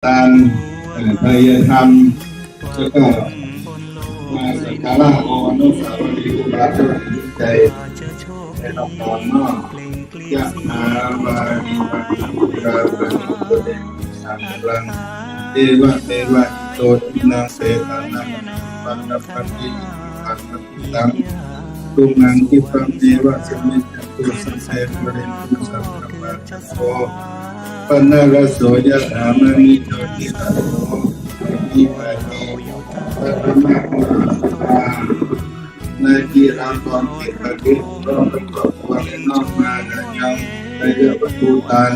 ตามพยธรรมแล้วก็มาสักการะอนุสาวรีย์ครูบาอาจารย์ใจในละครนอกยะมาวาริวัตถุราภัยตุเตสังรังเทวะเทวะโตตินังเสตานังปันตปันติปันติตังตุนังกิปังเทวะสมิจตุสังเสปริตุสัพพะปัจโฆปนะระโสยะถามณิโตติตาโสอิวะโนปัตมะโมสุตานาจีรังกรเกตติร้องประกอบวันนอกมาและยังในเรื่องประตูตาน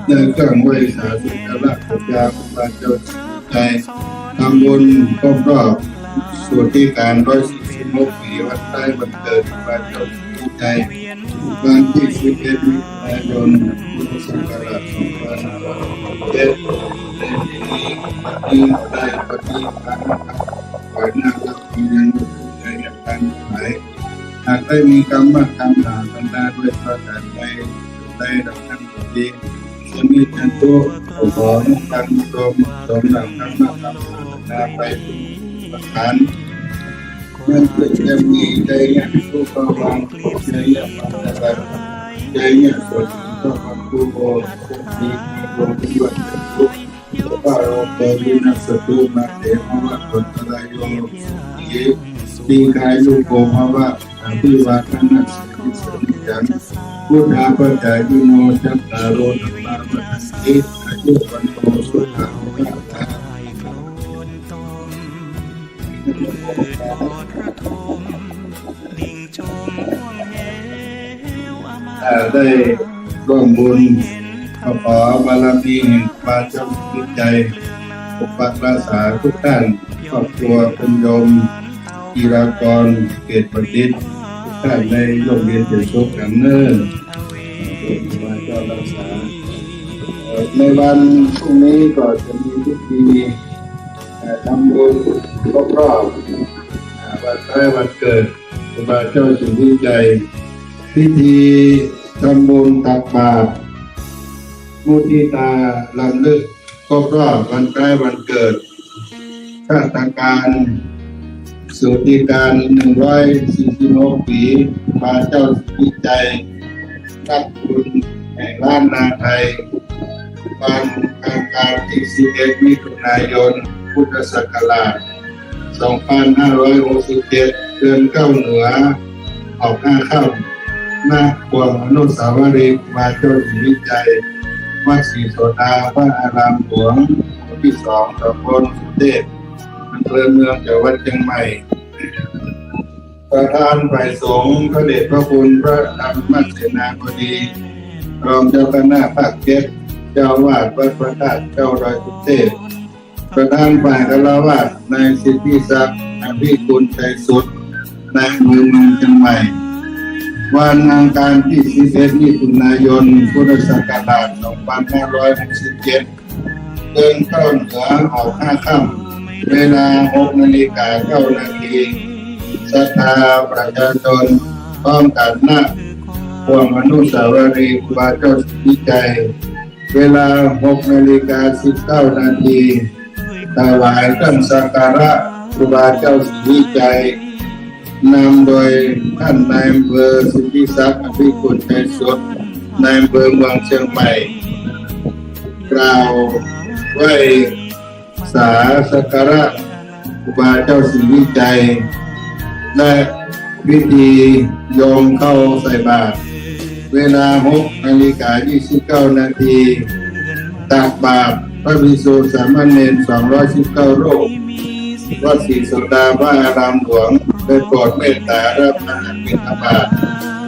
ในเครื่องไหว้สาธุการะพระยาพระเจ้าใจทำบุญครบรอบส่วนที่การ146 ปีวันใต้วันเกิดพระเจ้าใจวันที่11 มิถุนายนพุทธศักราช2567ในที่นี้ปฏิได้ปฏิบัติขอหน้ารับมียังใจอย่างการหมายหากได้มีกรรมธรรมหาบรรดาด้วยประการใดได้ดังนั้นดีจะมีจันทุของการรวมสมหลังกรรมธรรมนาไปประการมันจะมีใจอย่างผู้กำลังใจอย่างปัจจัยใจอย่างส่วนที่ต้องผู้บริโภคที่วันทุกว่าเราเป็นนักสัตว์มาเทมว่าผลอะไรโยมดีกายลูกโกภาวะอภิวาทนาสิสนิจังพุทธาปัจจายโนจัตตารโรธรรมะติอายุวันโนสุขังได้ร่วมบุญขอบารมีแห่งพระเจ้าจิตใจปกปักรักษาทุกท่านครอบครัวคุณโยมกีฬากรเกตประดิษฐ์ทุกท่านในโรงเรียนเป็นสุขกันเนิ่นพระเจ้ารักษาในวันพรุ่งนี้ก็จะมีพิธีทำบุญครบรอบวันคล้ายวันเกิดพระเจ้าสุวิจัยพิธีทำบุญตักบาตรมุทิตาลำลึกครบรอบวันคล้ายวันเกิดชาติการสุติการ146 ปีพระเจ้าสุวิจัยรับคุณแห่งล้านนาไทยวันอังคารที่11 มิถุนายนพุทธศักราช2567เดือน9เหนือออก5ค่ำหน้าพวงอนุสาวรีย์พระเจ้าสุวิจัยวัดศรีโสดาพระอารามหลวงที่2ตำบลสุเทพอำเภอเมืองจังหวัดเชียงใหม่ประธานฝ่ายสงฆ์พระเดชพระคุณพระธรรมเสนาบดีรองเจ้าคณะภาค7เจ้าวาดวัดพระธาตุเจ้าดอยสุเทพประธานฝ่ายฆราวาสนายสิทธิศักดิ์อภิกุลใจสุดนายเมืองเชียงใหม่วันอังคารที่11 มิถุนายนพุทธศักราช2567เดินเข้าเหนือออก5ค่ำเวลา 6:09 นาทีศรัทธาประชาชนพร้อมกันหน้าพวงอนุสาวรีย์พระเจ้าสุวิจัยเวลา 6:19 นาทีถวายเครื่องสักการะครูบาเจ้าสุวิจัยนำโดยท่านนายอำเภอสิทธิศักดิ์อภิกุลใจสุดนายอำเภอเมืองเชียงใหม่กล่าวไหว้สาสักการะครูบาเจ้าสุวิจัยและพิธีโยมเข้าใส่บาตรเวลา 6:29 นาทีตักบาตรพระภิกษุสามเณร219 รูปวัดศรีโสดาพระอารามหลวงได้โปรดเมตตารับอาหารบิณฑบาต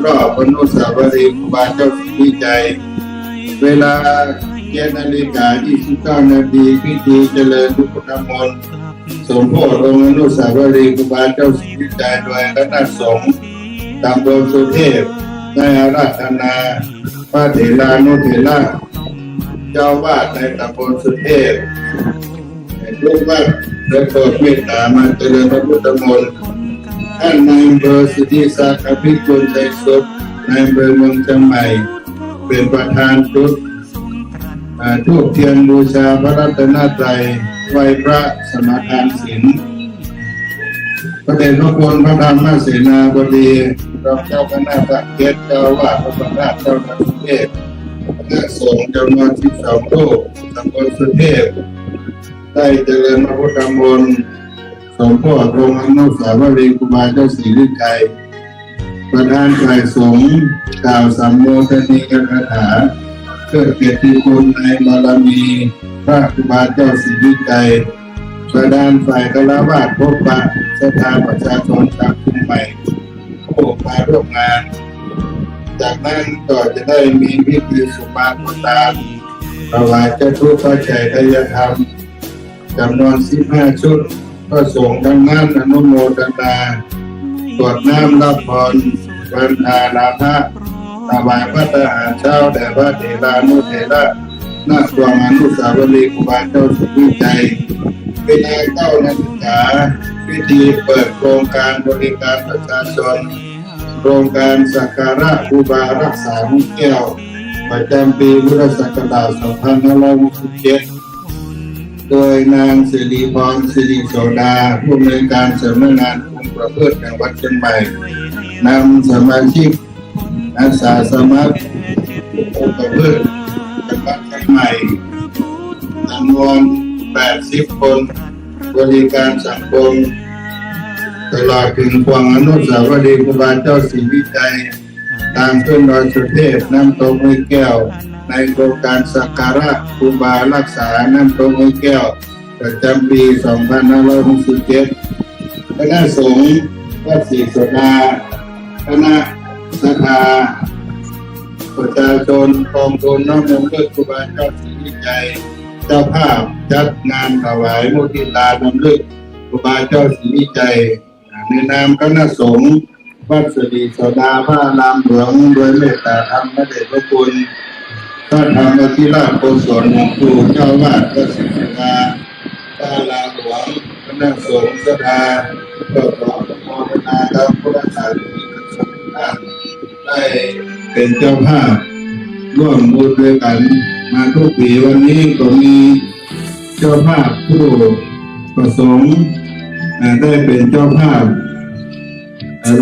รอบอนุสาวรีย์ครูบาเจ้าสุวิจัยเวลา 7:29 นาทีพิธีเจริญพุทธมนต์สมโภชองค์อนุสาวรีย์ครูบาเจ้าสุวิจัยโดยคณะสงฆ์ตำบลสุเทพได้อาราธนาพระเถรานุเถระเจ้าวาดในตำบลสุเทพลูกวัดได้โปรดเมตตามาเจริญพระพุทธมนต์ท่านนายอำเภอสิทธิศักดิ์อภิกุลใจสุดนายอำเภอเมืองเชียงใหม่เป็นประธานชุด ธูปเทียนบูชาพระรัตนตรัยไหว้พระสมาทานศีลพระเดชพระคุณพระธรรมเสนาบดีรองเจ้าคณะพระเกศเจ้าอาวาสพระประธานเจ้าคณะเทศคณะสงฆ์จำนวน12รูปตำบลสุเทพได้เจริญพระพุทธมนต์สมโภชลงอนุสาวรีย์ครูบาเจ้าศรีวิชัยประธานฝ่ายสงฆ์กล่าวสัมโมทนีคาถาเพื่อเกียรติคุณในบารมีพระครูบาเจ้าศรีวิชัยประธานฝ่ายฆราวาสพบปะสถาประชาชนชาวชุมใหม่ผู้มาร่วมงานจากนั้นก็จะได้มีพิธีสุมาณทานถวายเจ้าทุกข์พระชัยทายธรรมจำนวน15ชุดก็ส่งทั้งนั้นอนุโมทนากรวดน้ำรับพรวันอาลาภะถวายพระทหารเช้าแด่พระเถรานุเถระณกวางอนุสาวรีย์ครูบาเจ้าศรีวิชัยเวลา9 นาฬิกาพิธีเปิดโครงการบริการประชาชนโครงการสักการะครูบารักษามุขแก้วประจำปีพุทธศักราช2567โดยนางสิริพรสิริโสดาผู้อำนวยการสำนักงานคุมประพฤติจังหวัดเชียงใหม่นำสมาชิกอาสาสมัครคุมประพฤติจังหวัดเชียงใหม่จำนวน80 คนบริการสังคมตลอดถึงกวางอนุสาวรีย์ครูบาเจ้าศรีวิชัยทางขึ้นดอยสุเทพน้ำตกห้วยแก้วในโครงการสักการะครูบารักษาน้ำตกห้วยแก้วประจำปี2567คณะสงฆ์วัดศรีโสดาคณะสภาประชาชนกองทุนน้อมรำลึกครูบาเจ้าศรีวิชัยเจ้าภาพจัดงานถวายมุทิตารำลึกครูบาเจ้าศรีวิชัยในนามคณะสงฆ์วัดศรีโสดาพระอารามหลวงโดยเมตตาธรรมพระเดชพระคุณพระธรรมธิราชโกศลครูเจ้าวาดวัดศรีโสดาพระอารามหลวงคณะสงฆ์สภาก็ขออนุโมทนากับพุทธศาสนิกชนทุกท่านได้เป็นเจ้าภาพร่วมบุญด้วยกันมาทุกปีวันนี้ก็มีเจ้าภาพผู้ประสงค์ได้เป็นเจ้าภาพ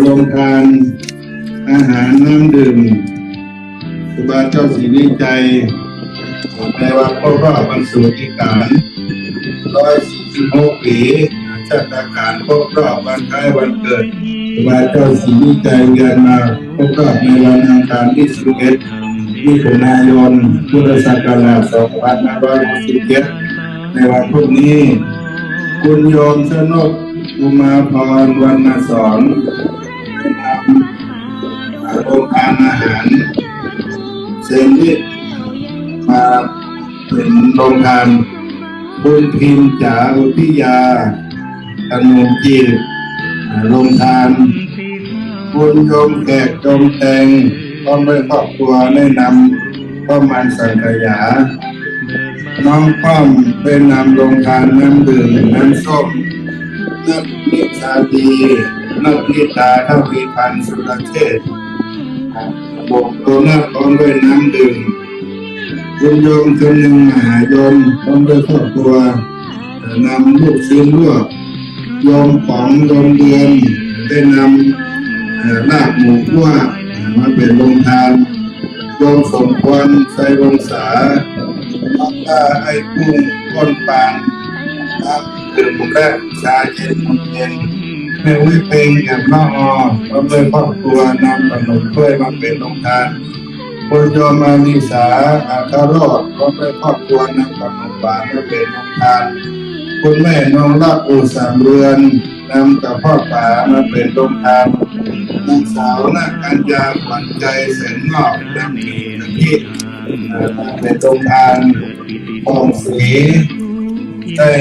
โรงทานอาหารน้ำดื่มครูบาเจ้าศรีวิชัยในวันครบรอบบรรสุทธิการ146 ปีชาติการครบรอบวันคล้ายวันเกิดครูบาเจ้าศรีวิชัยเวียนมาครบรอบในวันอังคารที่11 มิถุนายนพุทธศักราช2567ในวันพรุ่งนี้คุณโยมชนกอุมาพรวรรณสอนนำโรงทานอาหารเซนวิทมาเป็นโรงทานคุณพิมจ๋าอุทิยาขนมจีบโรงทานคุณโยมแขกจงแตงพร้อมด้วยครอบครัวได้นำข้าวมันสังขยาน้องป้อมเป็นนำโรงทานน้ำดื่มน้ำส้มนักนิชาดีนักนิตาเท่าพีพันธ์สุรเชษฐ์บกโตนักพร้อมด้วยน้ำดื่มคุณโยมคนหนึ่งมหายนพร้อมด้วยครอบครัวนำลูกชิ้นลวกโยมของโยมเดือนได้นำลาบหมูคั่วมาเป็นโรงทานโยมสมควรใส่วงศาน้ำตาไอ้กุ้งก้นปานน้ำดื่มและชาเย็นนมเย็นแม่วิเพ็งแอบน้องพร้อมด้วยครอบครัวนำขนมถ้วยมาเป็นโรงทานคุณโยมอานิสาอาคารอดพร้อมด้วยครอบครัวนำขนมหวานมาเป็นโรงทานคุณแม่น้องรักอุสามเรือนนำกับพ่อป๋ามาเป็นโรงทานนางสาวนากัญญาขวัญใจแสนงอกและมีอาทิตย์เป็นโรงทานทองศรีได้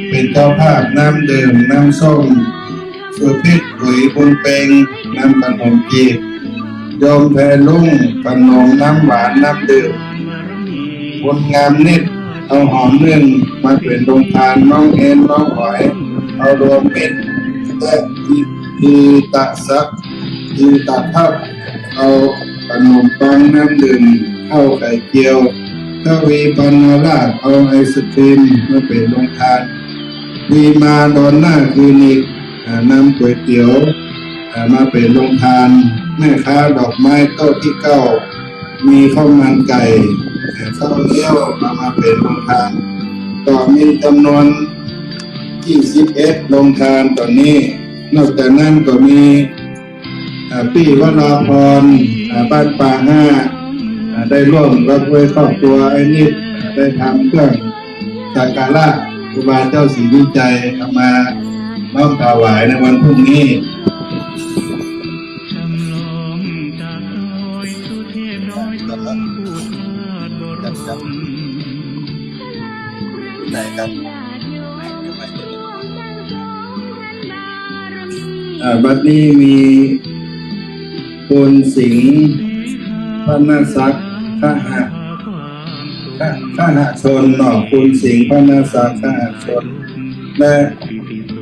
เป็นเจ้าภาพน้ำดื่มน้ำส้มสุพิษหุยบุญเปงน้ำขนมจีบโยมแพรลุ่งขนมน้ำหวานน้ำดื่มบุญงามนิดเอาหอมเนื่องมาเป็นโรงทานน้องเอ็นน้องหอยเอารวมเป็ดและทีตะซักทีตะทับเอาขนมปังน้ำดื่มข้าวไข่เจียว ทวีปัณณราชเอาไอศครีมมาเป็นโรงทานวีมาดอนหน้าคลินิกนำก๋วยเตี๋ยวมาเป็นโรงทานแม่ค้าดอกไม้โต๊ะที่เก้ามีข้าวมันไก่ข้าวเหนียวมาเป็นโรงทานก็มีจำนวน21โรงทานตอนนี้นอกจากนั้นก็มีพี่วราพรบ้านป่าห้าได้ร่วมกับครอบครัวไอ้นิดได้ทำเครื่องสักการะครูบาเจ้าศรีวิจัยเอามาน้อมถวายในวันพรุ่งนี้ไหนครับบัดนี้มีคุณสิงห์พระนาศักดิ์ข้าหชนเนาะคุณสิงห์พระนาศักดิ์ข้าหชนและ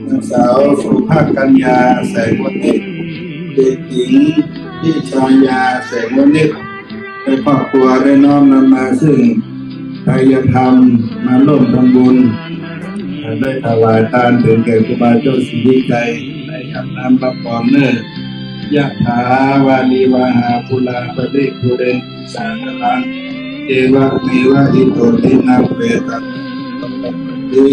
นางสาวสุภาพกัญญาแสงวณิชเด็กหญิงที่ชายาแสงวณิชในครอบครัวได้น้อมนำมาซึ่งไตรธรรมมาร่วมทำบุญได้ถวายทานถึงแก่ครูบาเจ้าศรีวิจัยได้อาบน้ำรับพรเนิ่นยะถาวาลีวาหาปุราปริปุเรนสาคลังเอวะเมวะอิโตตินังเปตังตัมปะติ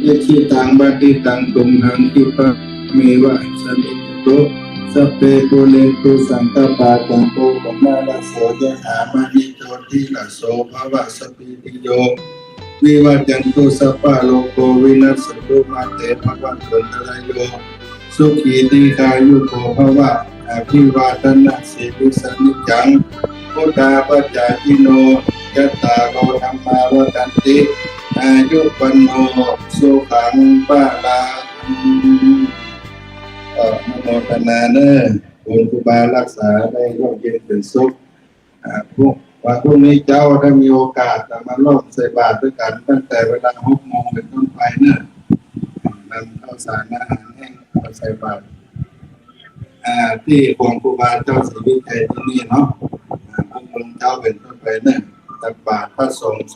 ยะชิตังบัติตังตุมหังคิปะเมวะสมิจโตสัพเพปุเรนตุสังกปาจังโกปมาลโสยะหามหิโตติลโสภวะสปิติโยวิวัจจันตุสัพพะโลกโควินัสสตุมาเตภวันตุนทรโยสุขีติกายุโกภวะอภิวาทนาสิริสนิจังพุทธาปัจจายิโนยัตตาโลธรรมาวตันติอายุปันโนสุขังปะลาโมทนาเนอคุณครูบารักษาได้ร่มเย็นเป็นสุขวันพรุ่งนี้เจ้าถ้ามีโอกาสมาร่วมใส่บาตรด้วยกันตั้งแต่เวลา6 โมงเป็นต้นไปเนอะนำข้าวสารอาหารแห้งมาใส่บาตรที่ของครูบาเจ้าศรีวิชัยที่นี่เนาะพระองค์เจ้าเป็นต้นไปเนอะตักบาตรพระสงฆ์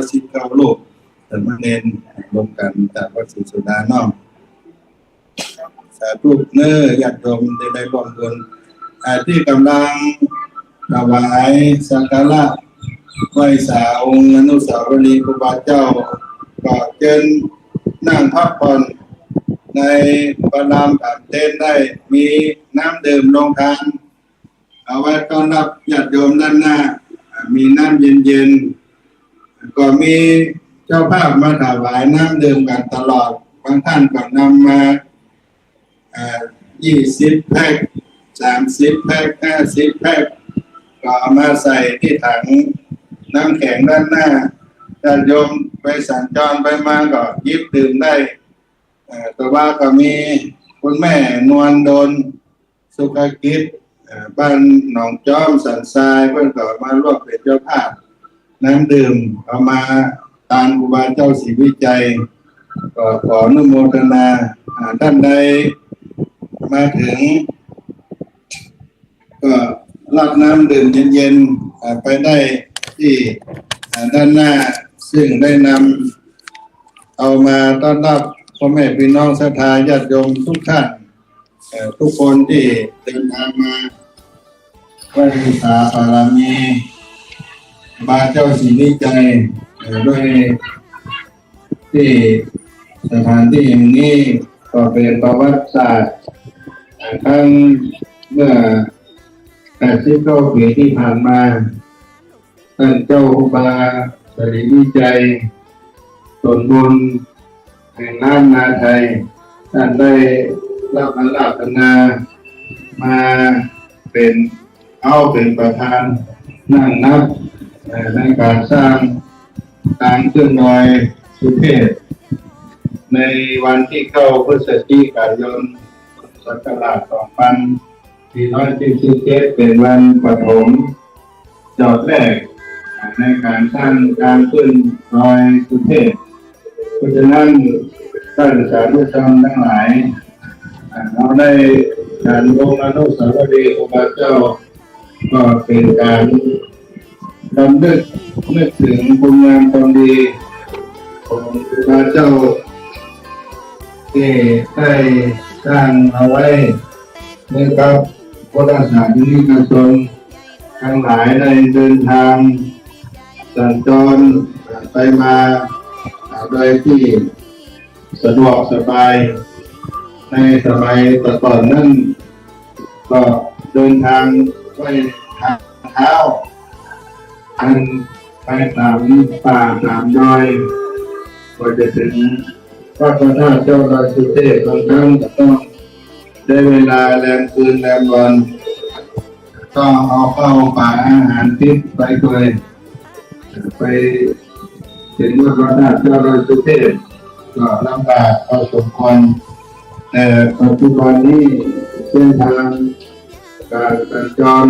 219 รูปแต่มาเน้นรวมกันจากวัดศรีสุดาเนาะสาธุเนอญาติโยมได้ร่วมบุญที่กำลังถวายสักการะไหว้สาองค์อนุสาวรีย์ครูบาเจ้าก็เชิญนั่งพักผ่อนในประลามกับเต็นท์ได้มีน้ำดื่มโรงทานเอาไว้ต้อนรับญาติโยมด้านหน้ามีน้ำเย็นๆก็มีเจ้าภาพมาถวายน้ำดื่มกันตลอดบางท่านก็นำมา20 แพ็ค30 แพ็ค50 แพ็คก็เอามาใส่ที่ถังน้ำแข็งด้านหน้าญาติโยมไปสัญจรไปมาก็หยิบดื่มได้แต่ว่าก็มีคุณแม่นวลดลสุขกิจบ้านหนองจอมสันทรายเพื่อนก็มาร่วมเป็นเจ้าภาพน้ำดื่มเอามาตามครูบาเจ้าศรีวิจัยก็ขออนุโมทนาท่านใดมาถึงก็รับน้ำดื่มเย็นๆไปได้ที่ด้านหน้าซึ่งได้นำเอามาต้อนรับพ่อแม่พี่น้องศรัทธาญาติโยมทุกท่านทุกคนที่เดินทางมาไหว้บูชาบารมีบาเจ้าศรีวิจัยด้วยที่สถานที่แห่งนี้ก็เป็นประวัติศาสตร์ทั้งเมื่อ89 ปีที่ผ่านมาท่านเจ้าครูบาศรีวิจัยตนบุญแห่งล้านนาไทยท่านได้รับอาราธนามาเป็นประธานนั่งนับในการสร้างการเคลื่อนไหวสุเทพในวันที่9 พฤศจิกายน ศักราช 2477 เป็นวันปฐมจอดแรกในการสร้างการขึ้นรอยสุเทพเพราะฉะนั้นท่านสาธุชนทั้งหลายเราได้การลงอนุสาวรีย์ครูบาเจ้าก็เป็นการ รำลึกนึกถึงคุณงามความดีของพระเจ้าที่ได้สร้างเอาไว้นะครับพุทธศาสนิกชนทั้งหลายได้เดินทางสัญจรไปมาโดยที่สะดวกสบายในสมัยก่อนนั้นก็เดินทางด้วยทางเท้าอันไปตามป่าตามดอยก็จะถึงพระพุทธเจ้าดอยสุเทพบางครั้งก็ต้องได้เวลาแรมคืนแรมวันต้องเอาเข้าป่าอาหารทิพย์ไปด้วยไปถึงพระพุทธเจ้าดอยสุเทพก็ลำบากพอสมควรแต่ปัจจุบันนี้เส้นทางการสัญจร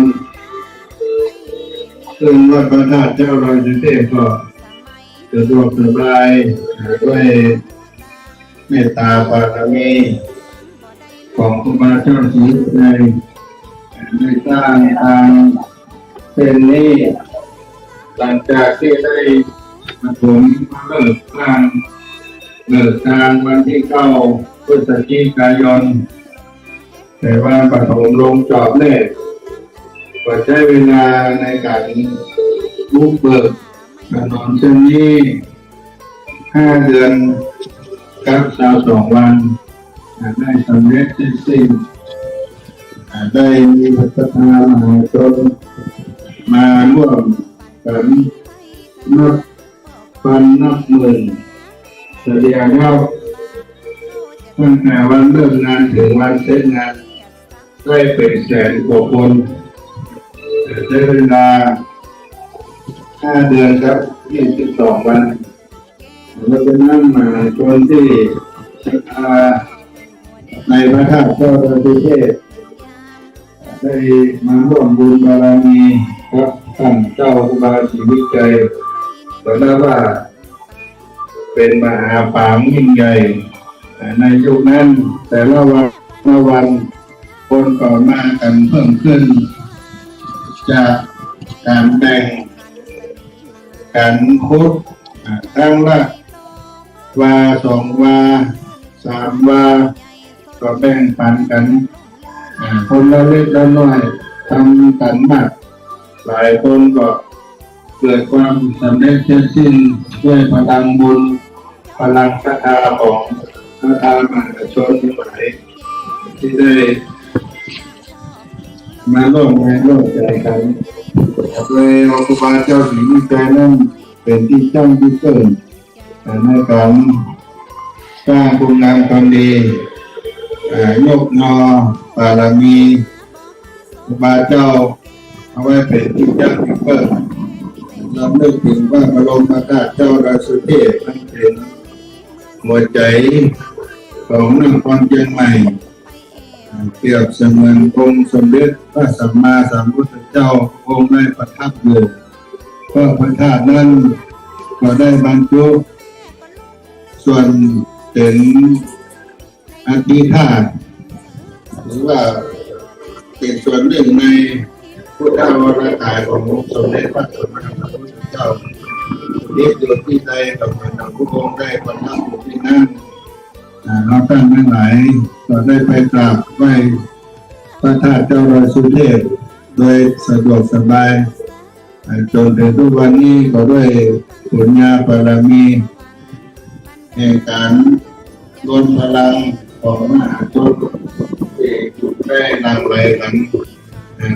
ซึ่งวัดพระธาตุเจ้าดอยสุเทพก็สะดวกสบายด้วยเมตตาบารมีของครูบาเจ้าศรีวิชัยได้สร้างทางเส้นนี้หลังจากที่ได้มาถึงเลิกสร้างทางวันที่9 พฤศจิกายนแต่ว่าปฐมลงจอบแรกก็ใช้เวลาในการบุกเบิกถนนเส้นนี้5 เดือนกับ22 วันได้สำเร็จสิ้นได้มีพระสภามหาชนมาร่วมกันนับพันนับหมื่นเฉลี่ยแล้วตั้งแต่วันเริ่มงานถึงวันเสร็จงานได้เป็นแสนกว่าคนใช้เวลา5 เดือนครับ22 วันเราจะนั่งมาชนที่ศรัทธาในพระธาตุเจ้าดอยสุเทพได้มาร่วมบุญบารมีครับท่านเจ้าครูบาศรีวิชัยก็ได้ว่าเป็นมหาปางยิ่งใหญ่ในยุคนั้นแต่ละวันคนต่อมากันเพิ่มขึ้นจากการแบ่งการคุดทั้งละวา2 วา3 วาก็แบ่งปันกันคนละเล็กละน้อยทำกันมากหลายคนก็เกิดความสำเร็จเสร็จสิ้นด้วยพลังบุญพลังศรัทธาของพระธรรมชนทั้งหลายที่ได้มาร่วมใจกันโดยครูบาเจ้าศรีวิชัยนั้นเป็นที่ตั้งที่เกิดในการสร้างคุณงามความดียกนอบารมีครูบาเจ้าเอาไว้เป็นที่ตั้งที่เกิดรำลึกถึงว่าพระบรมธาตุเจ้าดอยสุเทพนั้นเป็นหัวใจของนครเชียงใหม่เปรียบเสมือนองค์สมเด็จพระสัมมาสัมพุทธเจ้าองค์ได้ประทับอยู่ก็พระธาตุนั้นก็ได้บรรจุส่วนเป็นอธิธาตุหรือว่าเป็นส่วนหนึ่งในพุทธวรากายขององค์สมเด็จพระสัมมาสัมพุทธเจ้าที่อยู่ที่ใดกับพระพุทธองค์ได้ประทับอยู่ที่นั่นเราท่านทั้งหลายก็ได้ไปกราบไหว้พระธาตุเจ้าดอยสุเทพโดยสะดวกสบายจนถึงทุกวันนี้ก็ด้วยบุญญาบารมีแห่งการรวมพลังของมหาชนที่ถูกได้นำไปกัน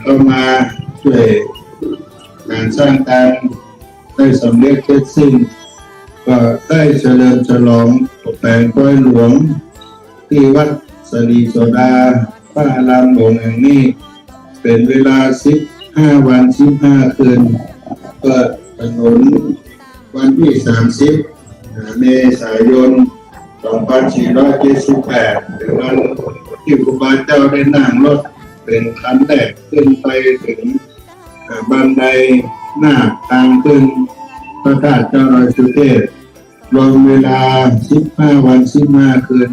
ก็มาช่วยการสร้างการได้สำเร็จเสร็จสิ้นก็ได้เฉลิมฉลองตกแต่งกล้วยหลวงที่วัดสรีโสดาพระอารามหลวงแห่งนี้เป็นเวลา15 วัน15 คืนเปิดถนนวันที่30 เมษายน 2478หรือวันที่ครูบาเจ้าได้นั่งรถเป็นคันแรกขึ้นไปถึงบันไดหน้าทางขึ้นพระธาตุเจ้าดอยสุเทพรวมเวลา15 วัน15 คืน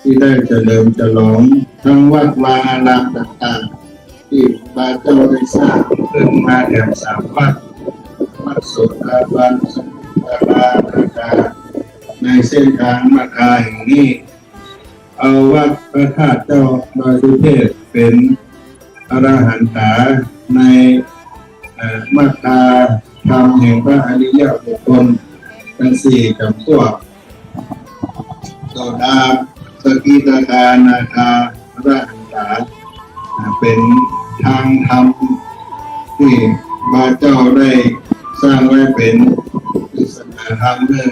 ที่ได้เฉลิมฉลองทั้งวัดวาอารามต่างๆที่พระเจ้าได้สร้างขึ้นมาแถม3 วัด มัสโสดาบันสุตารานาคาในเส้นทางมาคาแห่งนี้เอาวัดพระธาตุเจ้าดอยสุเทพเป็นอรหันตาในมาคาธรรมแห่งพระอริยบุคคลทั้งสี่กับพวกโสดาสกิทาคานาคาอรหันตาเป็นทางธรรมที่พระเจ้าได้สร้างไว้เป็นปริศนาธรรมเพื่อ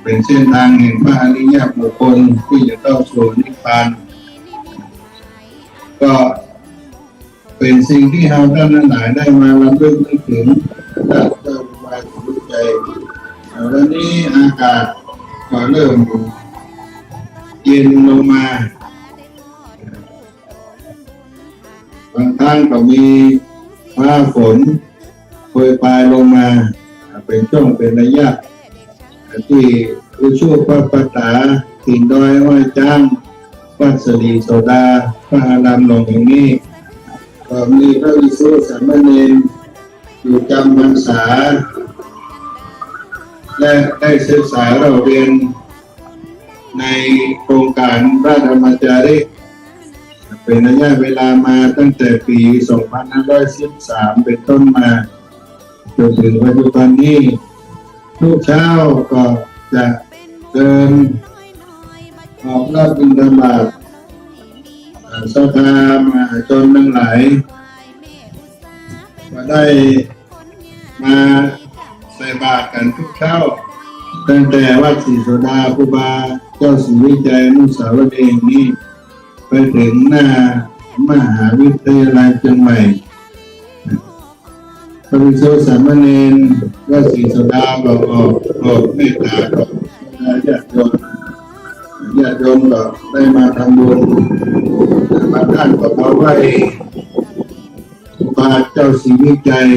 เป็นเส้นทางแห่งพระอริยบุคคลที่จะต้องสู่นิพพานก็เป็นสิ่งที่เราท่านทั้งหลายได้มาระลึกนึกถึงพระเจ้าบายสุขใจวันนี้อากาศก็เริ่มเย็นลงมาบางครั้งก็มีฟ้าฝนโปรยปลายลงมาเป็นช่วงเป็นระยะที่ผู้ช่วยพระปัตตาถิ่นดอยอ้อยจ้างวัดสรีโสดาพระอารามหลวงแห่งนี้ก็มีพระภิกษุสามเณรอยู่จำพรรษาและได้ศึกษาเราเรียนในโครงการพระธรรมจาริกเป็นระยะเวลามาตั้งแต่ปี 2513 เป็นต้นมาจนถึงปัจจุบันนี้ทุกเช้าก็จะเดินออกรับบิณฑบาตศรัทธามาจนทั้งหลายก็ได้มาใส่บาตรกันทุกเช้าตั้งแต่วัดศรีโสดาครูบาเจ้าศรีวิจัยอนุสาวรีย์นี้ไปถึงหน้ามหาวิทยาลัยเชียงใหม่พระภิกษุสามเณรวัดศรีโสดาบอกเมตตากับญาติโยมก็ได้มาทำบุญบางท่านก็มาไหว้ครูบาเจ้าศรีวิจัย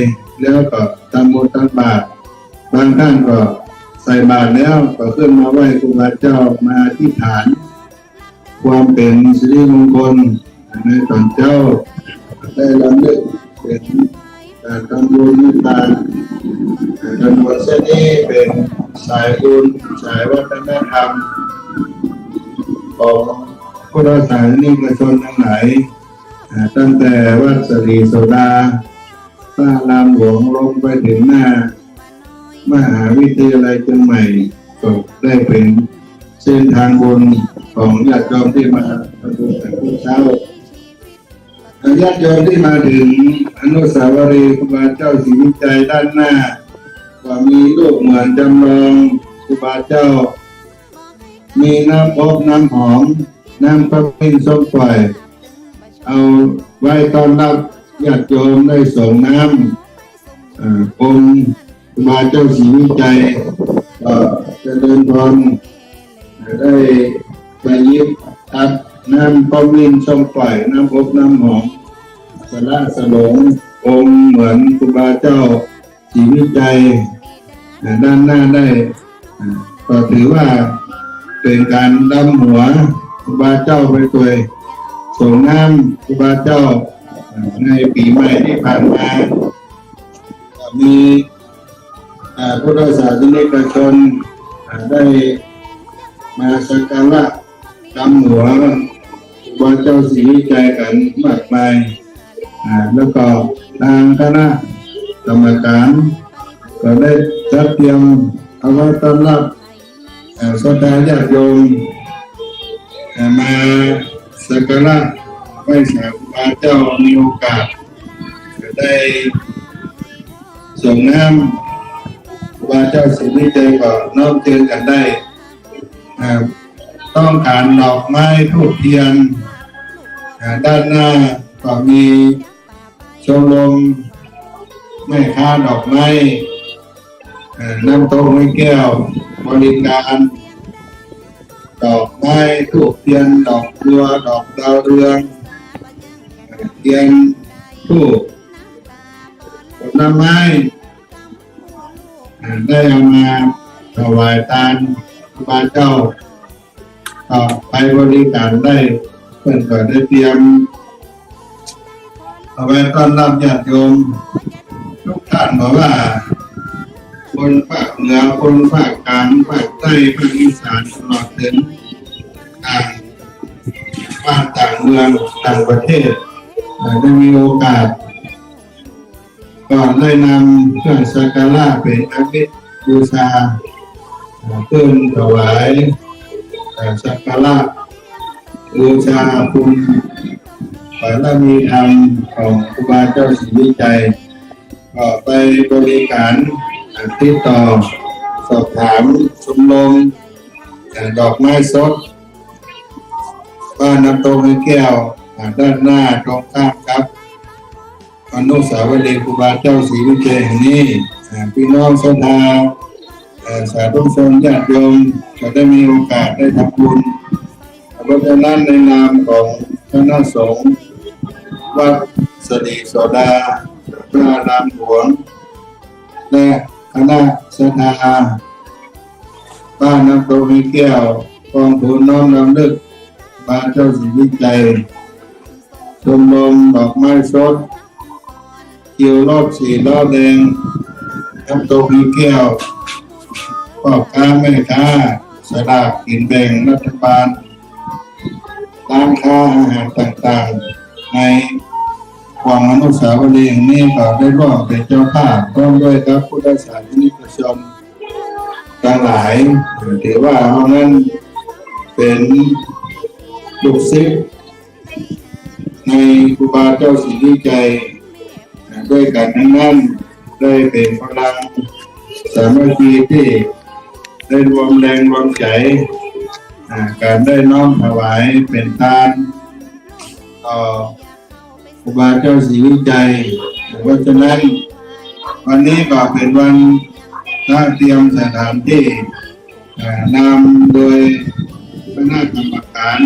แล้วก็ทำบุญตักบาตรบางท่านก็ใส่บาตรแล้วก็ขึ้นมาไหว้ครูบาเจ้ามาอธิษฐานความเป็นสิริมงคลในตอนเจ้าได้รำลึกเป็นการทำบุญนิพพานถนนเส้นนี้เป็นสายบุญสายวัฒนธรรมของพุทธศาสนิกชนทั้งหลายตั้งแต่วัดสรีโสดาพระอารามหลวงลงไปถึงหน้ามหาวิทยาลัยเชียงใหม่ก็ได้เป็นเส้นทางบุญของญาติโยมที่มาดูแต่ทุกเช้าญาติโยมที่มาถึงอนุสาวรีย์ครูบาเจ้าศรีวิจัยด้านหน้าก็มีรูปเหมือนจำลองครูบาเจ้ามีน้ำอบน้ำหอมน้ำพระพิณส้มปล่อยเอาไว้ต้อนรับญาติโยมได้ส่งน้ำองค์ครูบาเจ้าศรีวิจัยก็จะเดินพรได้ไปยิบตักน้ำพระพิณส้มปล่อยน้ำอบน้ำหอมสละสลงองค์เหมือนครูบาเจ้าศรีวิจัยด้านหน้าได้ก็ถือว่าเป็นการดำหัวครูบาเจ้าไปตัวส่งน้ำครูบาเจ้าในปีใหม่ที่ผ่านมามีพุทธศาสนิกชนได้มาสักการะดำหัวครูบาเจ้าศรีวิจัยกันมากมายแล้วก็ทางคณะกรรมการก็ได้จัดเตรียมเอาไว้ต้อนรับศรัทธาญาติโยมมาสักการะไหว้ครูบาเจ้ามีโอกาสได้ส่งน้ำครูบาเจ้าศรีวิจัยก็น้อมเจอกันได้ต้องการดอกไม้ธูปเทียนด้านหน้าก็มีชมรมแม่ค้าดอกไม้น้ำโต๊ะไม้แก้วบริการดอกไม้ธูปเทียนดอกบัวดอกดาวเรืองเทียนธูปผลไม้ได้เอามาถวายทานครูบาเจ้าไปบริการได้เพื่อนก็ได้เตรียมเอาไว้ต้อนรับญาติโยม ทุกท่านบอกว่าคนภาคเหนือคนภาคกลางภาคใต้ภาคอีสานตลอดถึงต่างบ้านต่างเมืองต่างประเทศได้มีโอกาสก่อนได้นำเครื่องสักการะเป็นอามิตบูชาเพื่อถวายสักการะบูชาคุณบารมีธรรมของครูบาเจ้าศรีวิจัยก็ไปบริการติดต่อสอบถามชมรมดอกไม้สดบ้านน้ำตกแก้วด้านหน้าตรงข้ามครับอนุสาวรีย์ครูบาเจ้าศรีวิจัยแห่งนี้พี่น้องศรัทธาสาธุชนญาติโยมก็ได้มีโอกาสได้ทำบุญเพราะฉะนั้นในนามของคณะสงฆ์วัดสดีโสดาพระอารามหลวงและคณะศรัทธาบ้านน้ำตกแก้วกองทุนน้อมรำลึกบาเจ้าศรีวิจัยชมรมดอกไม้สดคิวรอบสีรอบแดงน้ำตกแก้วพ่อค้าแม่ค้าสลากกินแบ่งรัฐบาลร้านค้าอาหารต่างๆในความอนุสาวรีย์นี้ก็ได้ร่วมเป็นเจ้าภาพพร้อมด้วยครับพุทธศาสนิกชนทั้งหลายถือว่าเรานั้นเป็นลูกศิษย์ในครูบาเจ้าศรีวิจัยด้วยกันนั้นได้เป็นพลังสามัคคีที่ได้รวมแรงรวมใจการได้น้อมถวายเป็นทานต่อครูบาเจ้าศรีวิจัยเพราะฉะนั้นวันนี้ก็เป็นวันเตรียมสถานที่นำโดยคณะกรรมการ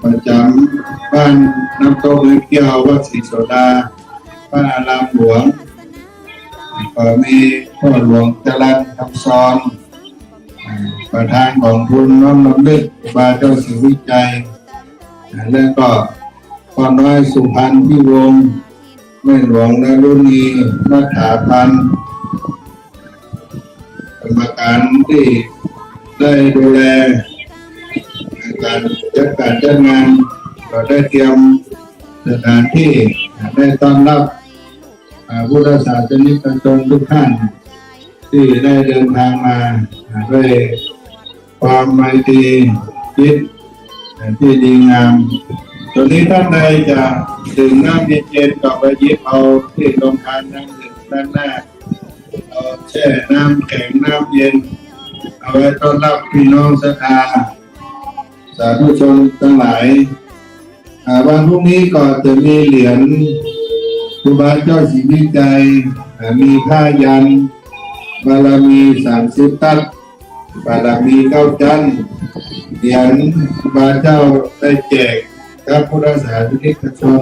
ประจำบ้านน้ำตกแก้ววัดศรีโสดาพระอารามหลวงก็มีพ่อหลวงจรัญคำสอนประธานของทุนน้อมรำลึกครูบาเจ้าศรีวิจัยและก็พ่อน้อยสุพรรณพิวงศ์แม่หลวงนรุณีนัฐาพันธ์กรรมการที่ได้ดูแลการจัดงานก็ได้เตรียมสถานที่ได้ต้อนรับพุทธศาสนิกชนทุกท่านที่ได้เดินทางมาด้วยความไมตรีจิตที่ดีงามตอนนี้ท่านใดจะดื่มน้ำเย็นๆก็ไปหยิบเอาที่โรงทานน้ำดื่มด้านหน้าเอาแช่น้ำแข็งน้ำเย็นเอาไว้ต้อนรับพี่น้องศรัทธาสาธุชนทั้งหลายวันพรุ่งนี้ก็จะมีเหรียญครูบาเจ้าศรีวิจัยมีผ้ายันบารมี30 ตัดบารมี9 จันเหรียญครูบาเจ้าได้แจกกับพุทธศาสนิกชน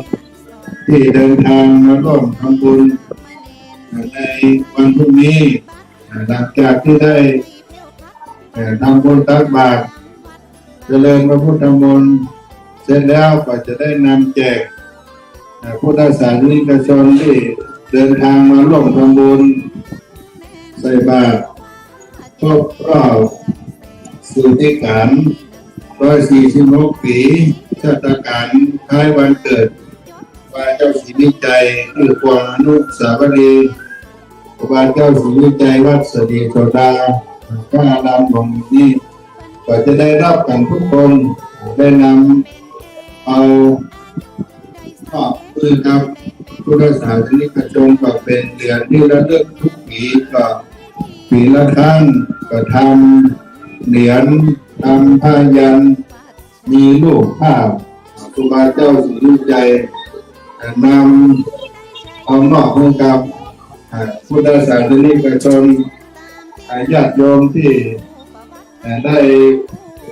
ที่เดินทางมาร่วมทำบุญในวันพรุ่งนี้หลังจากที่ได้ทำบุญตักบาตรเจริญพระพุทธมนต์เสร็จแล้วก็จะได้นำแจกพุทธศาสนิกชนที่เดินทางมาร่วมทำบุญใส่บาตรครบรอบสุทธิการ146 ปีชาติการคล้ายวันเกิดครูบาเจ้าศรีวิจัยคือความอนุสาวรีย์ครูบาเจ้าศรีวิจัยวัดสดีโสดาพระอารามหลวงนี้ก็จะได้รับกันทุกคนได้นำเอาครอบคือครับพุทธศาสนิกชนก็เป็นเหรียญที่ระลึกทุกปีก็ปีละครั้งก็ทำเหรียญทำผ้ายันมีรูปภาพครูบาเจ้าศรีวิจัยนำเอานอกให้กับพุทธศาสนิกชนญาติโยมที่ได้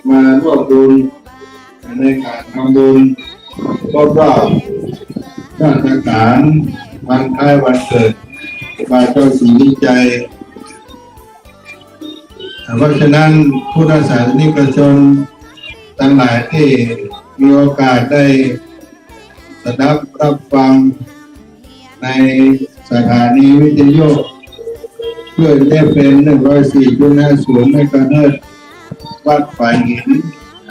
มาร่วมบุญในการทำบุญครบรอบเทศกาลวันคล้ายวันเกิดครูบาเจ้าศรีวิจัยเพราะฉะนั้นพุทธศาสนิกชนทั้งหลายที่มีโอกาสได้สดับรับฟังใน สถานีวิทยุเพื่อได้เป็น104.50เมกะเฮิรตซ์วัดฝ่ายหิน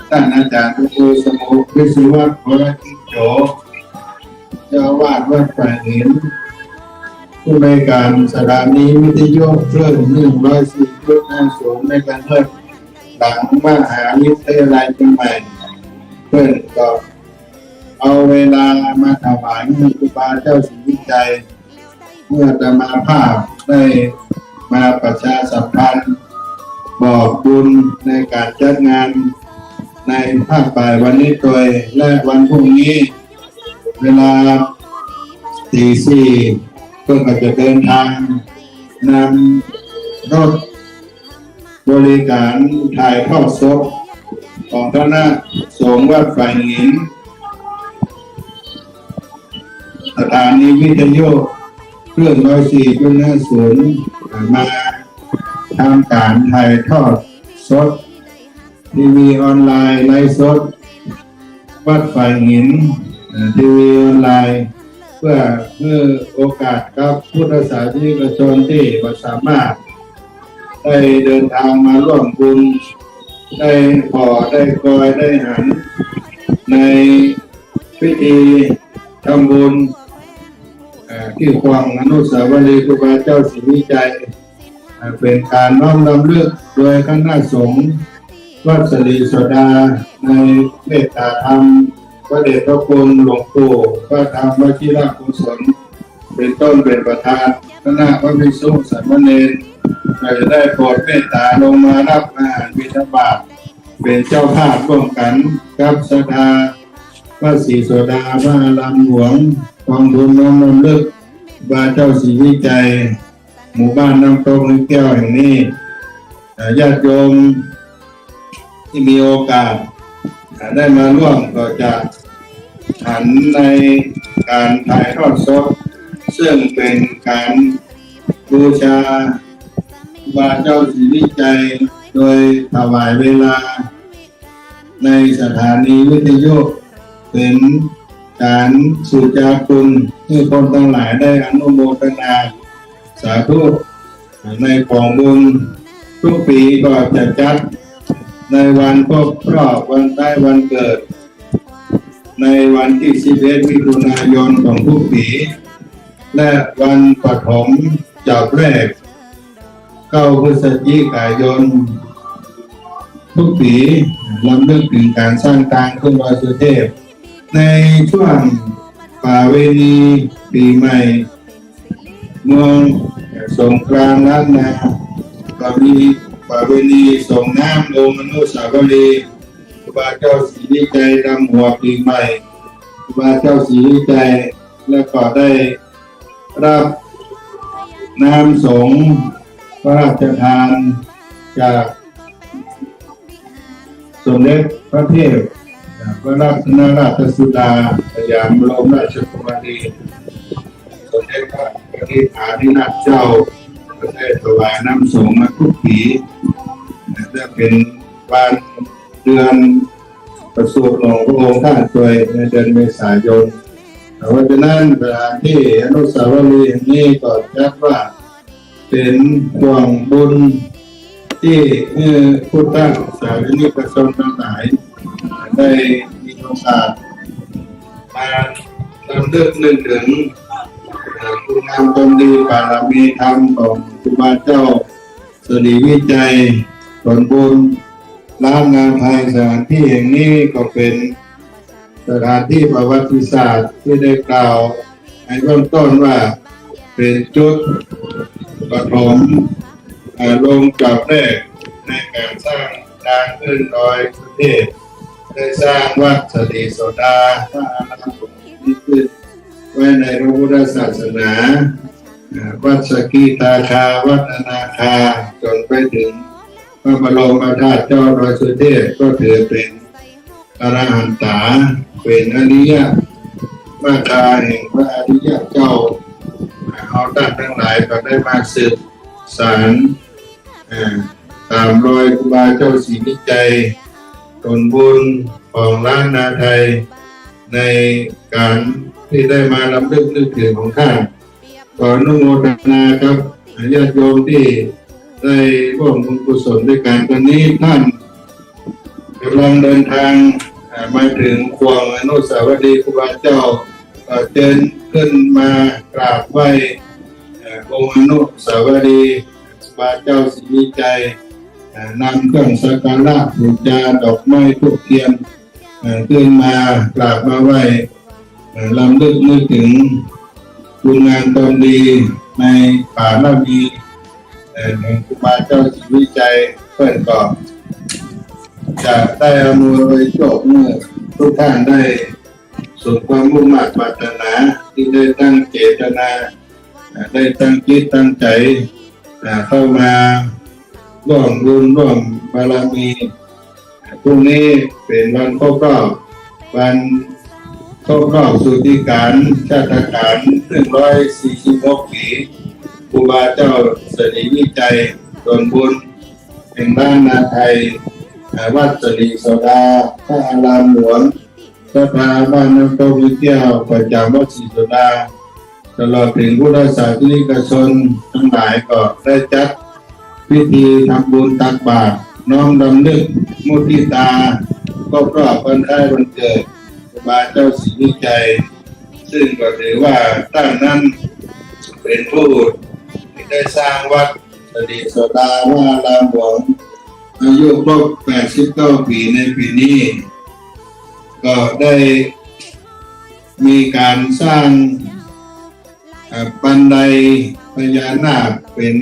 ท่านอาจารย์ครูสมุทรวิศวะพลกิจโจเจ้าอาวาสวัดฝ่ายหินผู้ในการสถานีวิทยุเพื่อ104.50เมกะเฮิรตซ์หลังมหาวิทยาลัยเชียงใหม่เพื่อนก็เอาเวลามาถวายให้ครูบาเจ้าศรีวิจัยเมื่อจะมาภาพได้มาประชาสัมพันธ์บอกบุญในการจัดงานในภาคบ่ายวันนี้โดยและวันพรุ่งนี้เวลาตีสี่เพื่อจะเดินทางนำรถบริการถ่ายทอดสดของคณะสงฆ์วัดฝ่ายหินสถานีวิทยุเครื่อง104.50มาทำการถ่ายทอดสดทีวีออนไลน์ไลฟ์สดวัดฝ่ายหินทีวีออนไลน์เพื่อโอกาสกับพุทธศาสนิกชนที่สามารถได้เดินทางมาร่วมบุญได้ขอได้กอยได้หันในพิธีทำบุญที่ควงอนุสาวรีย์ครูบาเจ้าศรีวิจัยเป็นการน้อมรำลึกโดยคณะสงฆ์วัดสรีโสดาในเมตตาธรรมพระเดชพระคุณหลวงปู่พระธรรมวชิรกุศลเป็นต้นเป็นประธานคณะพระภิกษุสามเณรจะได้โปรดเมตตาลงมารับอาหารบิณฑบาตเป็นเจ้าภาพร่วมกันกับศรัทธาพระศรีโสดาพระอารามหลวงกองทุนน้อมรำลึกบาเจ้าศรีวิจัยหมู่บ้านน้ำตกนึกแก้วแห่งนี้ญาติโยมที่มีโอกาสได้มาร่วมก็จะหันในการถ่ายทอดสดซึ่งเป็นการบูชาบาเจ้าศรีวิจัยโดยถวายเวลาในสถานีวิทยุเป็นการสุจาคุณที่คนทั้งหลายได้อนุโมทนาสาธุในของบุญทุกปีก็จะจัดในวันครบรอบวันคล้ายวันเกิดในวันที่11มิถุนายนของทุกปีและวันปฐมจับแรก9 พฤศจิกายนทุกปีรำลึกถึงการสร้างทางขึ้นดอยสุเทพในช่วงป่าเวณีปีใหม่เมืองสงกรานต์ล้านนาก็มีป่าเวณีส่งน้ำลงอนุสาวรีย์ครูบาเจ้าศรีวิจัยดำหัวปีใหม่ครูบาเจ้าศรีวิจัยและก็ได้รับน้ำสงฆ์พระราชทานจากสมเด็จพระเทพพระราชนราชสุดาสยามบรมราชกุมารีสมเด็จพระนิธิาธิราชเจ้าได้ถวายน้ำสงฆ์มาทุกปีจะเป็นวันเดือนประสูติของพระองค์ท่านโดยในเดือนเมษายนเพราะฉะนั้นสถานที่อนุสาวรีย์แห่งนี้ก็จัดว่าเป็นห่วงบุญที่พุทธศาสนิกชนทั้งหลายได้มีโอกาสมาลำลึกนึกถึงคุณงามความดีบารมีธรรมของครูบาเจ้าศรีวิจัยผลบุญล้านนาไทยสถานที่แห่งนี้ก็เป็นสถานที่ประวัติศาสตร์ที่ได้กล่าวในเบื้องต้นว่าเป็นจุดปฐมลงจอบแรกในการสร้างทางขึ้นดอยสุเทพได้สร้างวัดสรีโสดาพระอารามหลวงที่ขึ้นไว้ในพระพุทธศาสนาวัดสกีตาคาวัดอนาคาจนไปถึงพระบรมธาตุเจ้าดอยสุเทพก็ถือเป็นอรหันตาเป็นอริยมาคาแห่งพระอริยเจ้าเอาท่านทั้งหลายก็ได้มาสืบสานตามรอยครูบาเจ้าศรีวิจัยผลบุญของล้านนาไทยในการที่ได้มาลำลึกนึกถึงของท่าน ขออนุโมทนาครับญาติโยมที่ได้ร่วมบุญกุศลด้วยกันตอนนี้ท่านกำลังเดินทางมาถึงควงอนุสาวรีย์ครูบาเจ้าเดินขึ้นมากราบไหว้องค์อนุสาวรีย์ครูบาเจ้าศรีวิจัยนำเครื่องสักการะบูชาดอกไม้ธูปเทียนขึ้นมากราบมาไหว้รำลึกนึกถึงคุณงานตนดีในป่าละมีของครูบาเจ้าศรีวิจัยเพื่อนก็จะได้อำนวยโชคเมื่อทุกท่านได้สมความมุ่งมั่นปรารถนาที่ได้ตั้งเจตนาได้ตั้งจิตตั้งใจเข้ามาร่วมบุญร่วมบารมีพรุ่งนี้เป็นวันครบรอบวันครบรอบสุทธิการชาติการ146 ปีครูบาเจ้าศรีวิจัยส่วนบุญแห่งบ้านนาไทยวัดศรีโสดาพระอารามหลวงสภาบ้านน้ำตกวิทยาประจำวัดศรีโสดาตลอดถึงพุทธศาสนิกชนทั้งหลายก็ได้จัดพิธีทำบุญตักบาตรน้อมรำลึกมุทิตาก็รอบวันคล้ายวันเกิดครูบาเจ้าศรีวิจัยซึ่งก็ถือว่าท่านนั้นเป็นผู้ที่ได้สร้างวัดศรีโสดาวารามหลวงอายุครบ89 ปีในปีนี้ก็ได้มีการสร้างบันไดพญานาคเป็น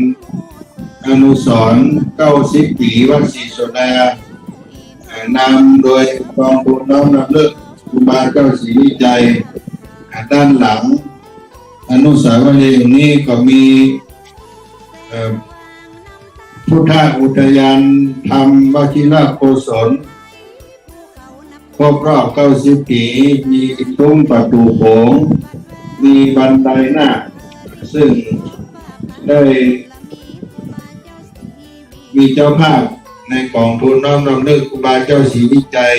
อนุสรณ์90 ปีวัดศรีโสดานำโดยกองทุนน้อมรำลึกครูบาเจ้าศรีวิจัยด้านหลังอนุสาวรีย์นี้ก็มีพุทธอุทยานธรรมวชิรโกศลครบรอบ90 ปีมีซุ้มประตูโขงมีบันไดหน้าซึ่งได้มีเจ้าภาพในกองทุนน้อมรำลึกครูบาเจ้าศรีวิจัย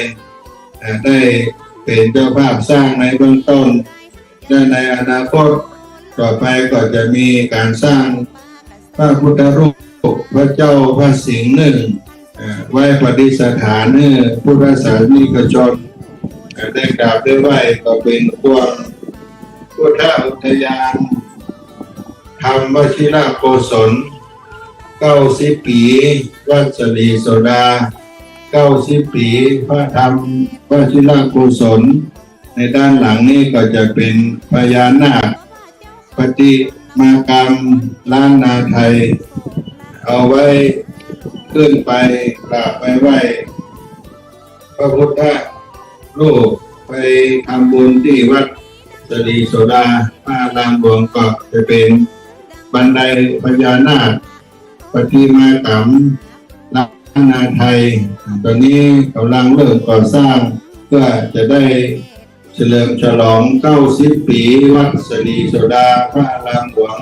ได้เป็นเจ้าภาพสร้างในเบื้องต้นและในอนาคตต่อไปก็จะมีการสร้างพระพุทธรูปพระเจ้าพระสิงห์หนึ่งไว้ประดิษฐานให้พุทธศาสนิกชนได้กราบได้ไหว้ก็เป็นควงพุทธอุทยานธรรมวชิรโกศล90 ปีวัดศรีโสดา90 ปีพระธรรมวชิรโกศลในด้านหลังนี้ก็จะเป็นพญานาคปฏิมากรรมล้านนาไทยเอาไว้ขึ้นไปกราบไปไหว้พระพุทธรูปไปทำบุญที่วัดศรีโสดาพระอารามหลวงก็จะเป็นบันไดพญานาคปฏิมากรรมล้านนาไทยตอนนี้กำลังเริ่มก่อสร้างเพื่อจะได้เฉลิมฉลอง90 ปีวัดศรีโสดาพระอารามหลวง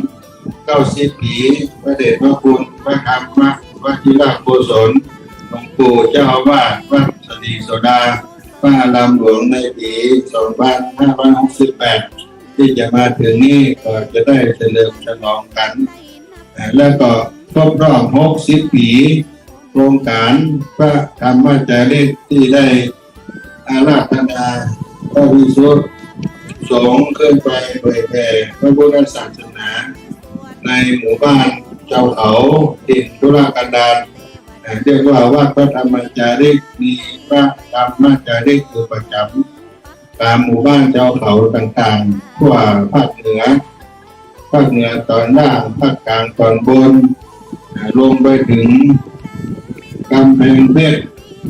90 ปีพระเดชพระคุณพระธรรมวชิรโกศลหลวงปู่เจ้าอาวาสวัดศรีโสดาพระอารามหลวงในปี2568ที่จะมาถึงนี้ก็จะได้เฉลิมฉลองกันแล้วก็ครบรอบ60 ปีโครงการพระธรรมจารีตที่ได้อาราธนาพระภิกษุสงฆ์ขึ้นไปเผยแผ่พระพุทธศาสนาในหมู่บ้านเจ้าเขาถิ่นธุรกันดารเรียกว่าวัดพระธรรมจารีตมีพระธรรมจารีตอยู่ประจำตามหมู่บ้านเจ้าเขาต่างๆทั่วภาคเหนือตอนล่างภาคกลางตอนบนลงไปถึงกำแพงเพชร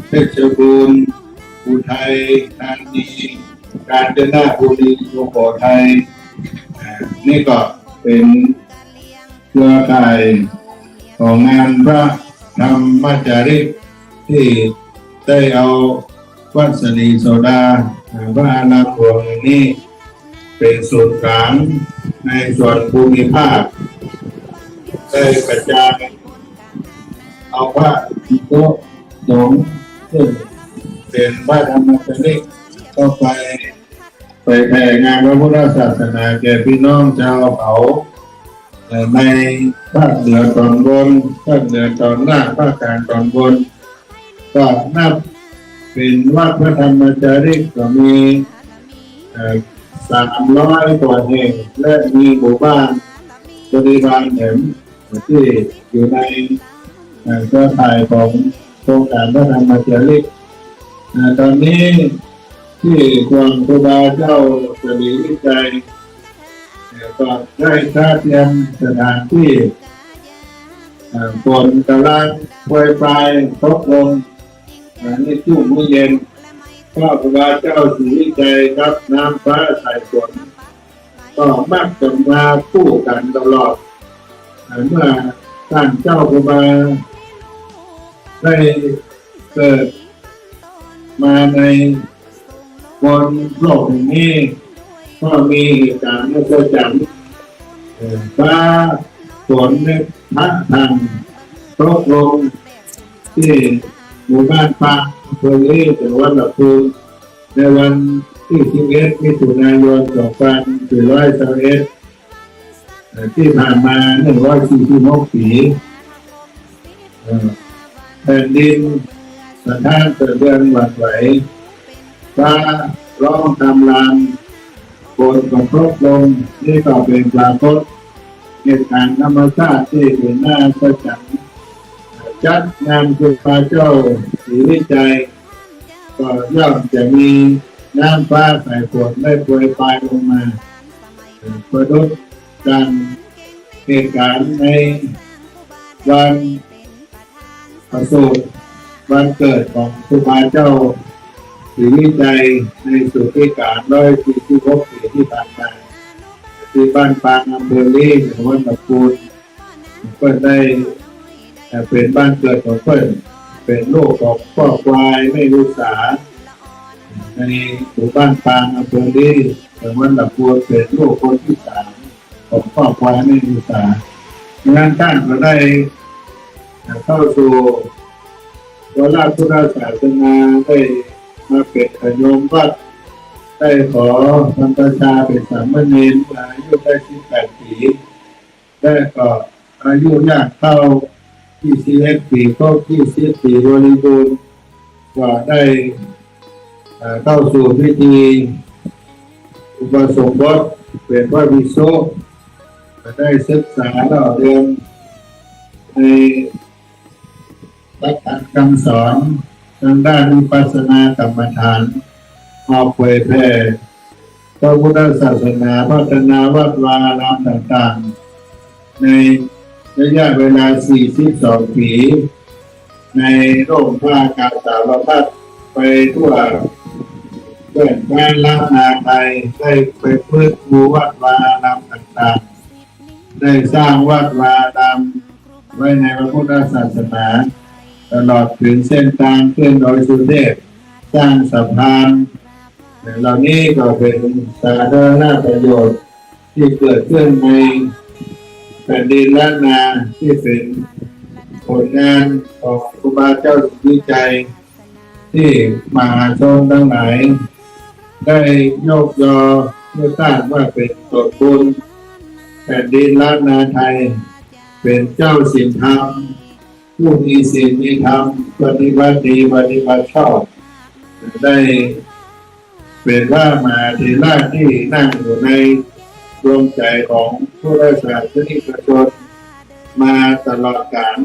เพชรบูรณ์อุทัยธานีกาญจนบุรีสุโขทัยนี่ก็เป็นเครือข่ายของงานพระธรรมจารีตที่ได้เอาวัดศรีโสดาพระอารามหลวงนี้เป็นศูนย์กลางในส่วนภูมิภาคได้กระจายเอาพระภิกษุสงฆ์ซึ่งเป็นพระธรรมจารีตเข้าไปแผ่งานพระพุทธศาสนาแก่พี่น้องชาวเขา ในภาคเหนือตอนบนภาคเหนือตอนล่างภาคกลางตอนบนก็นับเป็นวัดพระธรรมจารีตก็มี300 กว่าแห่งและมีหมู่บ้านบริวารแห่งที่อยู่ในเครือข่ายของโครงการพระธรรมจารีตตอนนี้ที่กวางครูบาเจ้าเฉลีวิจัยก็ได้ค่าเตรียมสถานที่ฝนกำลังโปรยปลายตกลงในช่วงมื้อเย็นก็ครูบาเจ้าเฉลีวิจัยครับน้ำฟ้าสายฝนก็มักจะมาคู่กันตลอดเมื่อท่านเจ้าครูบาได้เกิดมาในบนโลกนี้ก็มีเหตุการณ์ไม่เคยจำฟ้าฝนพัดทางตกลงที่หมู่บ้านปางอำเภอลีจังหวัดลำพูนในวันที่11 มิถุนายน 2421ที่ผ่านมา146 ปีแผ่นดินสะท้านสะเทือนหวั่นไหวฟ้าร้องคำรามฝนตกลงนี่ก็เป็นปรากฏเหตุการณ์ธรรมชาติที่เป็นหน้าประจักษ์จัดงานครูบาเจ้าศรีวิจัยก็ย่อมจะมีน้ำฟ้าสายฝนได้โปรยปลายลงมาประดุจกันเหตุการณ์ในวันประสูติวันเกิดของครูบาเจ้าศรีวิจัยในสุทธิการ146 ปีที่ผ่านมาที่บ้านปางอำเภอลีจังหวัดลำพูนเพื่อได้เป็นบ้านเกิดของเพื่อนเป็นลูกของพ่อควายไม่รู้สาในหมู่บ้านปางอำเภอลีจังหวัดลำพูนเป็นลูกคนที่3ของพ่อควายไม่รู้สางานท่านก็ได้เข้าสู่วราพุทธศาสนาได้มาเป็นโยมวัดได้ขอทำประชาเป็นสามเณรอายุได้18 ปีได้ก็อายุย่างเข้า21 ปีก็20 ปีบริบูรณ์ก็ได้เข้าสู่พิธีอุปสมบทเป็นพระภิกษุได้ศึกษาเราเรียนในหลักธรรมคำสอนทางด้านวิปัสสนากรรมฐานออกเผยแผ่พระพุทธศาสนาพัฒนาวัดวาอารามต่างๆในระยะเวลา42 ปีในโลกภาคาสารพัดไปทั่วเพื่อนบ้านล้านนาไทยได้ไปพื้นภูวัดวาอารามต่างๆได้สร้างวัดวาอารามไว้ในพระพุทธศาสนาตลอดถึงเส้นทางขึ้นดอยสุเทพสร้างสะพานเหล่านี้ก็เป็นสาธารณประโยชน์ที่เกิดขึ้นในแผ่นดินล้านนาที่เป็นผลงานของครูบาเจ้าวิจัยที่มหาชนทั้งหลายได้ยกยอเมื่อสร้างว่าเป็นตนบุญแผ่นดินล้านนาไทยเป็นเจ้าศีลธรรมผู้มีศีลมีธรรมปฏิบัติดีปฏิบัติชอบได้เป็นว่ามหาเถระที่นั่งอยู่ในดวงใจของผู้รักษาศาสนิกชนมาตลอดกาล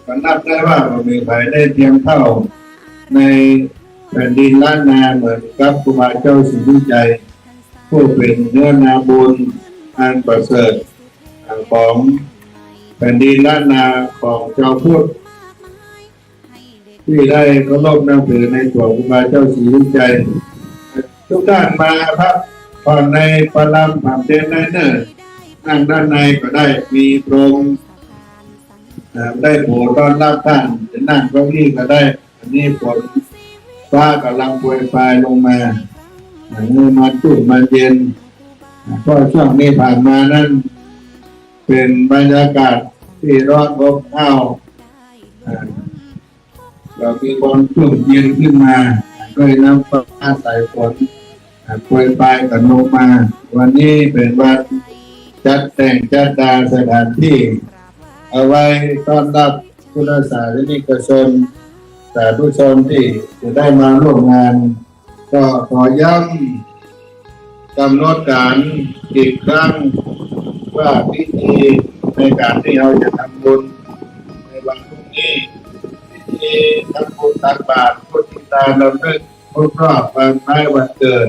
ก็นับได้ว่าเรามีใครได้เทียมเท่าในแผ่นดินล้านนาเหมือนกับครูบาเจ้าศรีวิจัยผู้เป็นเนื้อนาบุญอันประเสริฐของแผ่นดินล้านนาของชาวพุทธที่ได้เคารพนับถือในตัวครูบาเจ้าศรีวิจัยทุกท่านมาพักผ่อนในปรามผ่านเต็นท์นั่นั่งด้านในก็ได้มีโปรงได้โผล่ต้อนรับท่านจะนั่งเก้าอี้ก็ได้อันนี้ฝนฟ้ากำลังโปรยปลายลงมาเมื่อมาจุ่มมาเย็นก็ช่วงนี้ผ่านมานั้นเป็นบรรยากาศที่ร้อนอบอ้าวเรามีความชุ่มเย็นขึ้นมาด้วยน้ำฟ้าสายฝนโปรยปลายกันลงมาวันนี้เป็นวัน จัดแต่งจัดดาสถานที่เอาไว้ต้อนรับพุทธศาสนิกชนสาธุชนที่จะได้มาร่วมงานก็ขอย้ำกำหนดการอีกครั้งว่าพิธีในการที่เราจะทำบุญในวันพรุ่งนี้พิธีทำบุญตักบาตรพุทธิตาเราเลิกครบรอบวันคล้ายวันเกิด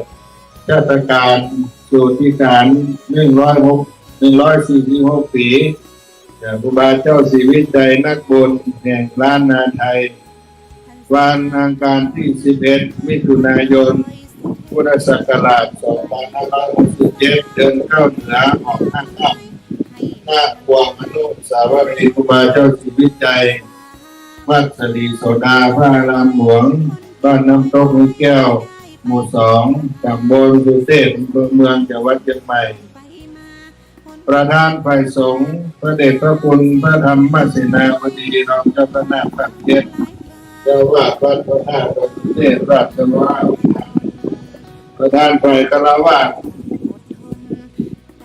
เทศกาลสุติการ146 ปีครูบาเจ้าศรีวิจัยนักบุญแห่งล้านนาไทยวันอังคารที่11 มิถุนายน พุทธศักราช 2567 เดินเข้าเหนือออกข้างหน้าพวงอนุสาวรีย์ครูบาเจ้าศรีวิจัยวัดสรีโสดาพระอารามหลวงบ้านน้ำตกห้วยแก้วหมู่ 2 ตำบลสุเทพอำเภอเมืองจังหวัดเชียงใหม่ประธานฝ่ายสงฆ์พระเดชพระคุณพระธรรมเสนาบดีรองเจ้าคณะภาคเจ็ดเจ้าวาดวัดพระธาตุสุเทพราชวาประธานฝ่ายฆราวาส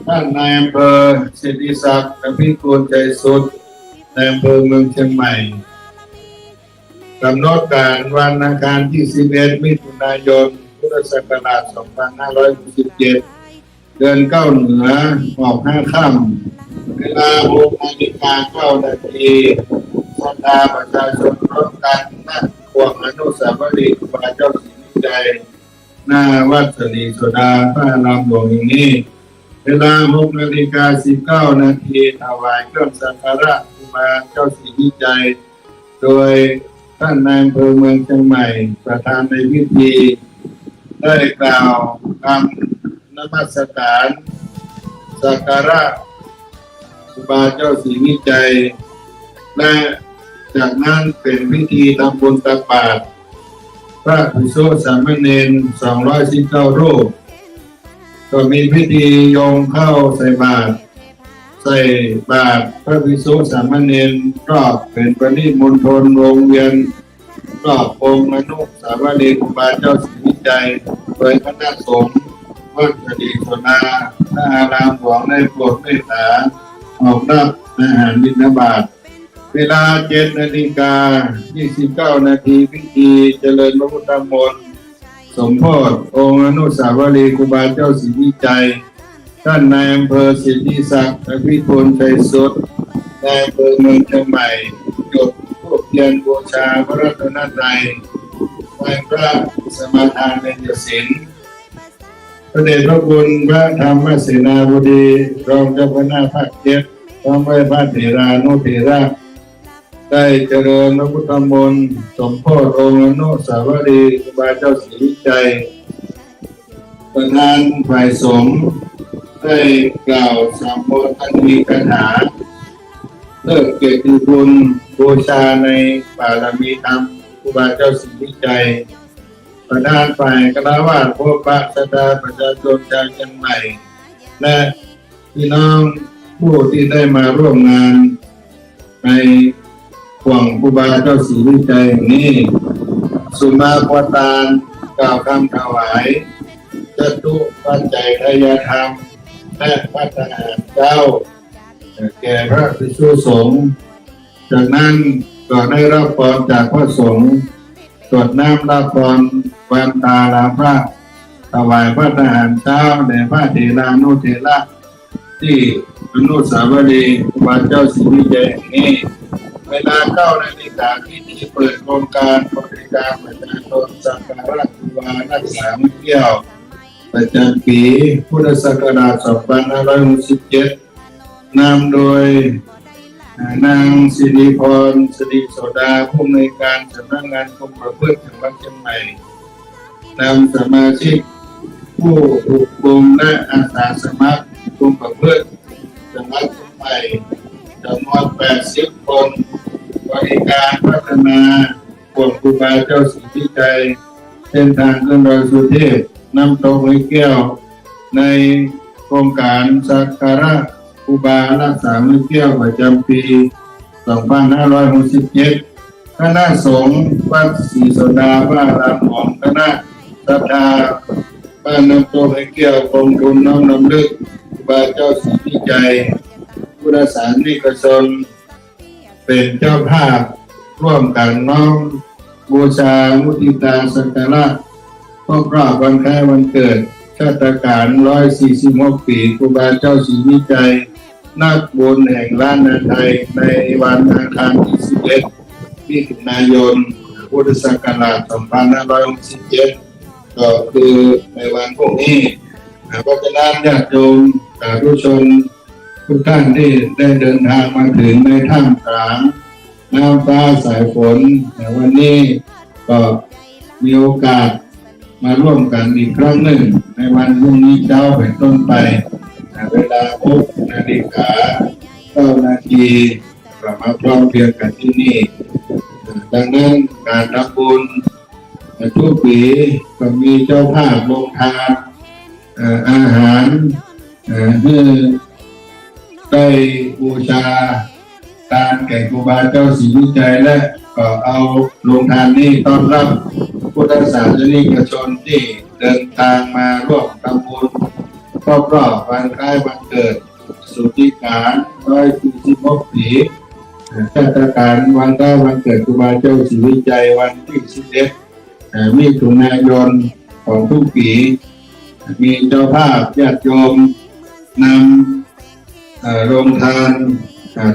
ท่านนายอำเภอสิทธิศักดิ์อภิกูลใจสุดในอำเภอเมืองเชียงใหม่กำหนดการวันอังคารที่11 มิถุนายน พุทธศักราช 2567 เดินเข้าเหนือออก5 ค่ำเวลา 6:09 นาทีศรัทธาประชาชนร่วมกันนั่งพวงอนุสาวรีย์ครูบาเจ้าศรีวิจัยหน้าวัดสรีโสดาพระอารามหลวงอย่างนี้เวลา 6:19 นาทีถวายเครื่องสักการะครูบาเจ้าศรีวิจัยโดยท่านนายอำเภอเมืองเชียงใหม่ประธานในพิธีได้กล่าวคำนมัสการสักการะครูบาเจ้าศรีวิจัยและจากนั้นเป็นพิธีทำบุญตักบาตรพระภิกษุสามเณร219 รูปก็มีพิธีโยงเข้าใส่บาตรพระภิกษุสามเณรรอบเป็นปณิมณฑลวงเวียนรอบองค์อนุสาวรีย์ครูบาเจ้าศรีวิจัยโดยคณะสงฆ์วัดสรีโสดาพระอารามหลวงได้โปรดเมตตาออกรับอาหารบิณฑบาตเวลา 7:29 นาทีพิธีเจริญพระพุทธมนต์สมโภชองค์อนุสาวรีย์ครูบาเจ้าศรีวิจัยท่านนายอำเภอสิทธิศักดิ์อภิพูลใจสุดนายอำเภอเมืองเชียงใหม่จุดธูปเทียนบูชาพระรัตนตรัยไหว้พระสมาทานเบญจศีลพระเดชพระคุณพระธรรมเสนาบดีรองเจ้าคณะภาคเจ็ดพร้อมด้วยพระเถรานุเถระได้เจริญพระพุทธมนต์สมโภชองค์อนุสาวรีย์ครูบาเจ้าศรีวิจัยประธานฝ่ายสงฆ์ได้กล่าวสัมโภชนีคาถาเลิกเกียรติคุณบูชาในบารมีธรรมครูบาเจ้าศรีวิจัยประธานฝ่ายคณะวาสพบปะศรัทธาประชาชนชาวเชียงใหม่และพี่น้องผู้ที่ได้มาร่วมงานในห่วงครูบาเจ้าศรีวิจัยนี้สุมาพตานกล่าวคำถวายจตุปัจจัยทายธรรมและพัฒนาเจ้าแก่พระภิกษุสงฆ์จากนั้นก็ได้รับพรจากพระสงฆ์ตรวจน้ำรับพรวันตาลาพระถวายพระทหารเช้าแด่พระเถรานุเถระที่อนุสาวรีย์ครูบาเจ้าศรีวิจัยนี้เวลา9 นาฬิกาที่เปิดโครงการบริการประชาชนสักการะครูบารักษาเที่ยวประจำปีพุทธศักราช 2567 นำโดยนางสิริพรสิริโสดาผู้อำนวยการสำนักงานกรมประพฤติจังหวัดเชียงใหม่นำสมาชิกผู้ถูกกลุ่มและอาสาสมัครกรมประพฤติจังหวัดเชียงใหม่จำนวน 80 คนบริการพัฒนาพวงครูบาเจ้าศรีวิจัยเส้นทางขึ้นดอยสุเทพน้ำตกห้วยแก้วในโครงการสักการะครูบารักษาห้วยแก้วประจำปี 2567 คณะสงฆ์วัดศรีโสดาพระอารามหลวงคณะศรัทธาบ้านน้ำตกห้วยแก้วกองทุนน้อมรำลึกครูบาเจ้าศรีวิ จัยพุทธศาสนิกชนเป็นเจ้าภาพร่วมกันน้อมบูชามุทิตาสักการะครบรอบวันคล้ายวันเกิดชาตการ146 ปีครูบาเจ้าศรีวิจัยนักบุญแห่งล้านนาไทยในวันอังคารที่11 มิถุนายนพุทธศักราช2567ก็คือในวันพรุ่งนี้เพราะฉะนั้นญาติโยมสาธุชนทุกท่านที่ได้เดินทางมาถึงในท่ามกลางน้ำฟ้าสายฝนวันนี้ก็มีโอกาสมาร่วมกันอีกครั้งหนึ่งในวันพรุ่งนี้เช้าเป็นต้นไปเวลา6 นาฬิกา 9 นาทีก็มาพร้อมเพรียงกันที่นี่ดังนั้นการทำบุญทุกปีก็มีเจ้าภาพลงทานอาหารเพื่อได้บูชาการแก่ครูบาเจ้าศรีวิจัยและก็เอาโรงทานนี้ต้อนรับพุทธศาสนิกชนที่เดินทางมาร่วมทำบุญครบรอบวันคล้ายวันเกิดสุทธิการ146 ปีเทศกาลวันคล้ายวันเกิดครูบาเจ้าศรีวิจัยวันที่11 มิถุนายนของทุกปีมีเจ้าภาพญาติโยมนำโรงทาน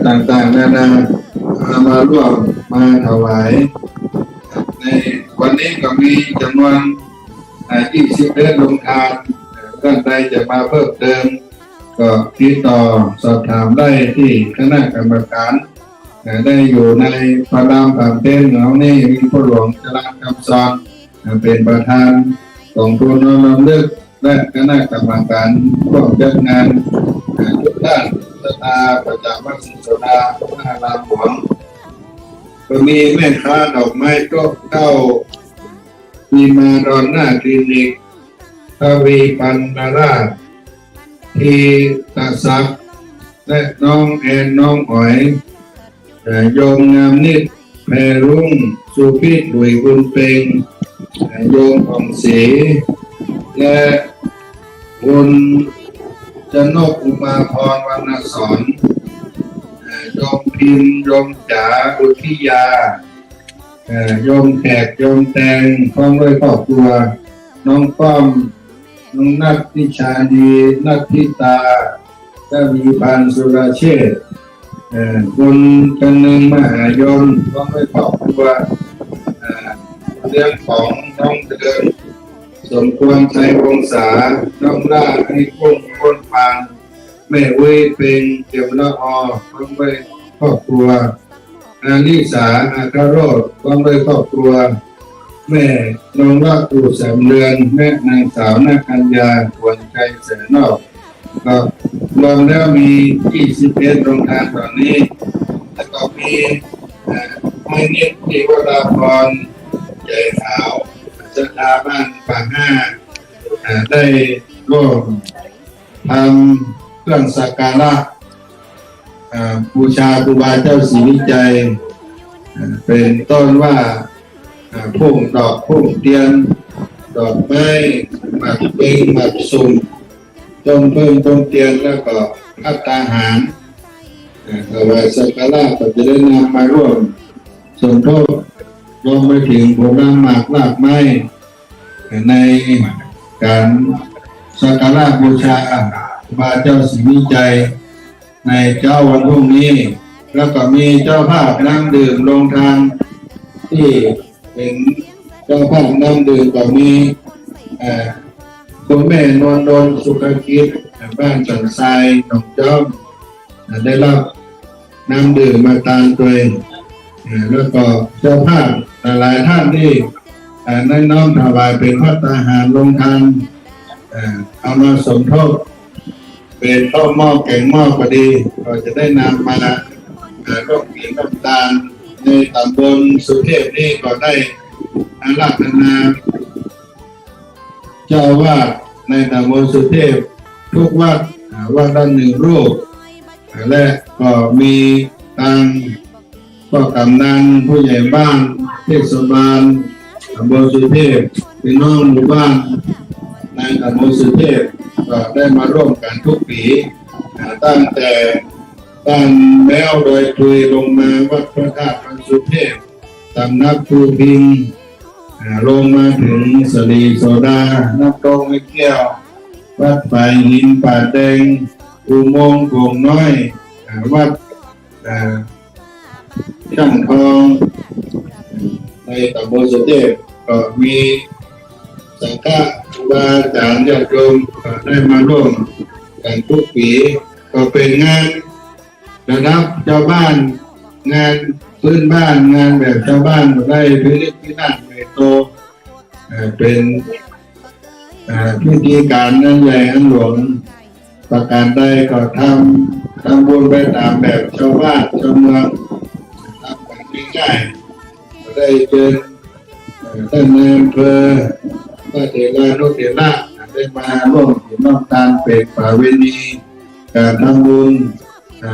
ต่างๆนานามาร่วมมาถวายในวันนี้ก็มีจำนวน21 โรงทานท่านใดจะมาเพิ่มเติมก็ติดต่อสอบถามได้ที่คณะกรรมการได้อยู่ในพระรามฝั่งเต้นของนี่มีพ่อหลวงจรัญคำสอนเป็นประธานของทุนน้อมรำลึกและคณะกรรมการร่วมจัดงานทุกท่านศรัทธาประจำวัดศรีโสดาพระอารามหลวงก็มีแม่ค้าดอกไม้ก็เข้ามีมาดอนหน้าคลินิกทวีปันนาราชทีตาศักดิ์และน้องแอนน้องหอยโยมงามนิดแพรรุ่งสุพิษดุยบุญเพ็งโยมของศรีและคุณชนกอุมาพรวรรณสอนโยมพิมโยมจ๋าอุทิยาโยมแขกโยมแตงพร้อมด้วยครอบครัวน้องป้อมน้องนัทนิชาดีนัทธิตาทวีพันธ์สุรเชษฐ์คุณกันนึงมหายนพร้อมด้วยครอบครัวเรื่องของน้องเดินสมควรชัยวงศาน้องล่าให้กุ้งก้นปานแม่เว้ยเป็นเกี่ยวละอพร้อมด้วยครอบครัวอาลิสาอาคาโรดพร้อมด้วยครอบครัวแม่น้องรักปู่แสมเรือนแม่นางสาวนาคัญญาหวนใจแสนนอกก็รวมแล้วมี21 โรงทานตอนนี้แล้วก็มีไม่นิดที่วราพรใหญ่ขาวสถาบ้านป่าห้าได้ร่วมทำเครื่องสักการะบูชาครูบาเจ้าศรีวิจัยเป็นต้นว่าพุ่งดอกพุ่งเทียนดอกไม้หมากเป่งหมากสุ่มต้นเพิ่มต้นเทียนแล้วก็ภัตตาหารถวายสักการะก็จะได้นำมาร่วมสมทบรวมไปถึงผลไม้หมากรากไม้ในการสักการะบูชาครูบาเจ้าศรีวิจัยในเจ้าวันพรุ่งนี้แล้วก็มีเจ้าภาพน้ำดื่มโรงทานที่เป็นเจ้าภาพน้ำดื่มก็มีคุณแม่นวลดลสุขกิจบ้านจันทรายหนองจอมได้รับน้ำดื่มมาตามตัวแล้วก็เจ้าภาพหลายท่านที่ได้น้อมถวายเป็นภัตตาหารโรงทานเอามาสมทบเป็นข้าวหม้อแกงหม้อก็ดีก็จะได้นำมาร่วมกินน้ำตาลในตำบลสุเทพนี่ก็ได้อาราธนาเจ้าว่าในตำบลสุเทพทุกวัดวัดละ1 รูปและก็มีทางก็กำนันผู้ใหญ่บ้านเทศบาลตำบลสุเทพพี่น้องหมู่บ้านในตำบลสุเทพก็ได้มาร่วมกันทุกปี ตั้งแต่บ้านแม้วโดยคุยลงมาวัดพระธาตุพันสุเทพสำนักภูพิงลงมาถึงสลีโซดาน้ำตกไม่แก้ววัดฝ่ายหินป่าแดงอุโมงค์โป่งน้อยวัดช่างทองในตำบลสุเทพก็มีสังฆะครูบาอาจารย์ญาติโยมก็ได้มาร่วมกันทุกปีก็เป็นงานระดับชาวบ้านงานพื้นบ้านงานแบบชาวบ้านก็ได้พิธีพิธีใหญ่โตเป็นพิธีการนั้นใหญ่อันหลวงประการใดก็ทำบุญไปตามแบบชาวบ้านชาวเมืองทำกันง่ายๆก็ได้เจอท่านนายอำเภอพระเถรานุเถระได้มาร่วมกิจกรรมการเป็นป่าเวณีการทำบุญ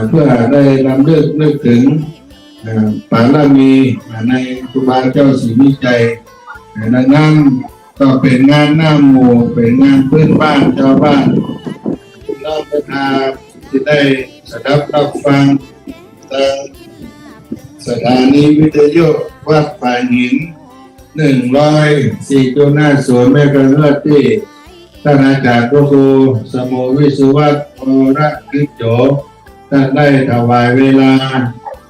เพื่อได้รำลึกนึกถึงปารามีในครูบาเจ้าศรีวิจัยดังนั้นก็เป็นงานหน้าหมู่เป็นงานพื้นบ้านชาวบ้านพี่น้องประชาชนที่ได้สดับรับฟังทางสถานีวิทยุวัดป่าหิน104 0 แม่กระเลือดที่ท่านอาจารย์พระครูสมุวิสุวัฒน์วรกิจโจท่านได้ถวายเวลา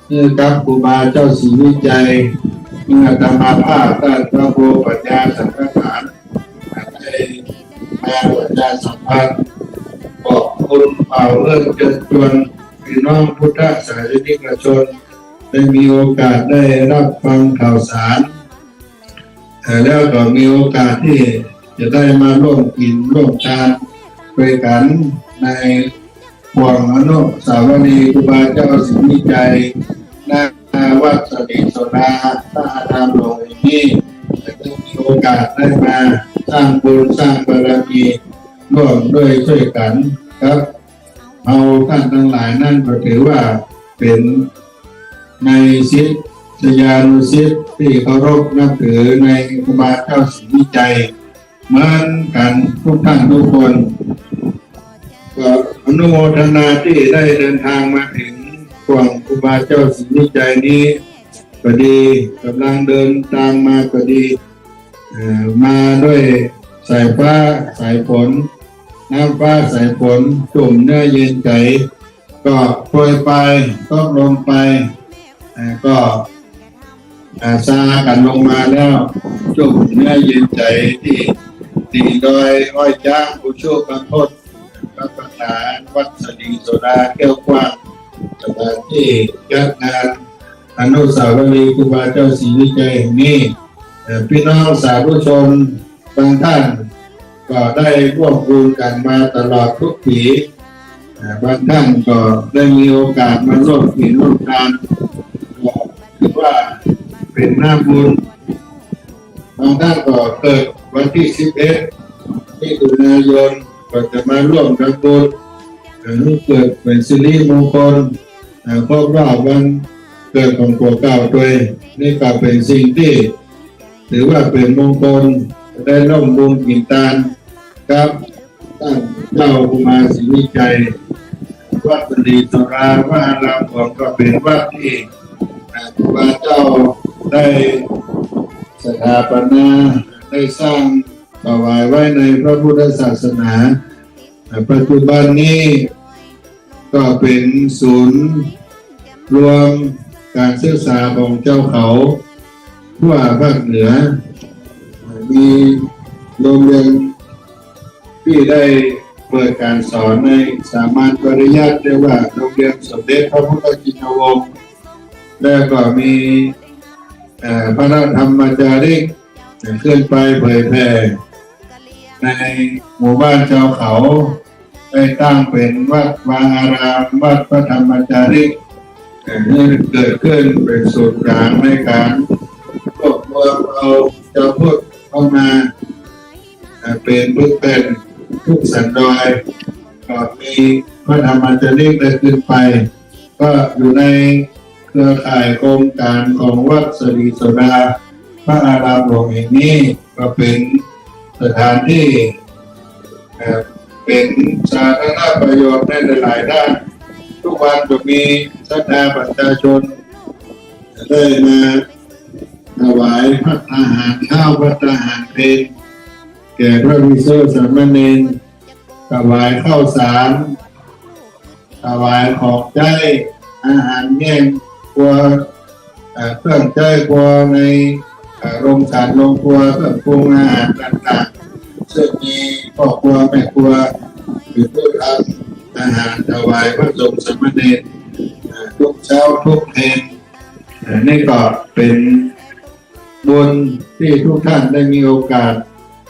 เพื่อกับครูบาเจ้าศรีวิจัยเมื่อธรรมภาพท่านพระครูปัญญาสังฆฐานได้มาปัญญาสัมพันธ์บอกคุณเป่าเลิกเชิญชวนพี่น้องพุทธศาสนิกชนได้มีโอกาสได้รับฟังข่าวสารแล้วก็มีโอกาสที่จะได้มาร่วมกินร่วมทานไปกันในห่วงอนุสาวรีย์ครูบาเจ้าศรีวิจัยณวัดสลีโซดาพระอารามหลวงนี้จะได้มีโอกาสได้มาสร้างบุญสร้างบารมีร่วมด้วยช่วยกันครับเอาท่านทั้งหลายนั่นก็ถือว่าเป็นในศิษยานุศิษย์ที่เคารพนับถือในครูบาเจ้าศรีวิจัยเหมือนกันทุกท่านทุกคนก็อนุโมทนาที่ได้เดินทางมาถึงฝั่งครูบาเจ้าศรีวิจัยนี้ก็ดีกำลังเดินทางมาก็ดีมาด้วยสายฟ้าสายฝนน้ำฟ้าสายฝนจุ่มเนื้อเย็นใจก็โปรยไปก็ลงไปก็ซากันลงมาแล้วจุ่มเนื้อเย็นใจที่ตีดอยอ้อยจ้างผู้โชคบางทศพระประธานวัดสลีโซดาแก้วกว้างสถานที่จัดงานอนุสาวรีย์ครูบาเจ้าศรีวิจัยแห่งนี้พี่น้องสาธุชนบางท่านก็ได้ร่วมบุญกันมาตลอดทุกปีบางท่านก็ได้มีโอกาสมาร่วมกินร่วมทานก็ถือว่าเป็นหน้าบุญบางท่านก็เกิดวันที่11 มิถุนายนก็จะมาร่วมกันบุญเกิดเป็นสิริมงคลครบรอบวันเกิดของปู่เก่าตัวนี่ก็เป็นสิ่งที่ถือว่าเป็นมงคลได้ร่วมบุญกินทานครับท่านเจ้ากุมารศรีวิจัยวัดสลีโซดาพระอารามหลวงก็เป็นวัดที่ครูบาเจ้าได้สถาปนาได้สร้างถวายไว้ในพระพุทธศาสนาปัจจุบันนี้ก็เป็นศูนย์รวมการศึกษาของเจ้าเขาทั่วภาคเหนือมีโรงเรียนที่ได้เปิดการสอนในสามัญปริยัติเรียกว่าโรงเรียนสมเด็จพระพุทธชินวงศ์แล้วก็มีพระธรรมจาริกขึ้นไปเผยแผ่ในหมู่บ้านชาวเขาได้ตั้งเป็นวัดวาอารามวัดพระธรรมจาริกนี่เกิดขึ้นเป็นศูนย์กลางในการรวบรวมเอาเจ้าพุทธเข้ามาเป็นพุทธเป็นทุกสันดอยก็มีพระธรรมจาริกได้ขึ้นไปก็อยู่ในเครือข่ายโครงการของวัดสลีโซดาพระอารามหลวงแห่งนี้ก็เป็นสถานที่ เป็นสาธารณประโยชน์ในหลายๆด้านทุกวันจะมีศรัทธาประชาชนได้มาถวายพระอาหารข้าวพระอาหารเพลแก่พระภิกษุสามเณรถวายข้าวสารถวายของใช้อาหารแห้งครัวเครื่องใช้ครัวในโรงฉันโรงครัวเครื่องปรุงอาหารต่างๆซึ่งมีพ่อครัวแม่ครัวหรือผู้ทำอาหารถวายพระสงฆ์สามเณรทุกเช้าทุกเพลนี่ก็เป็นบุญที่ทุกท่านได้มีโอกาส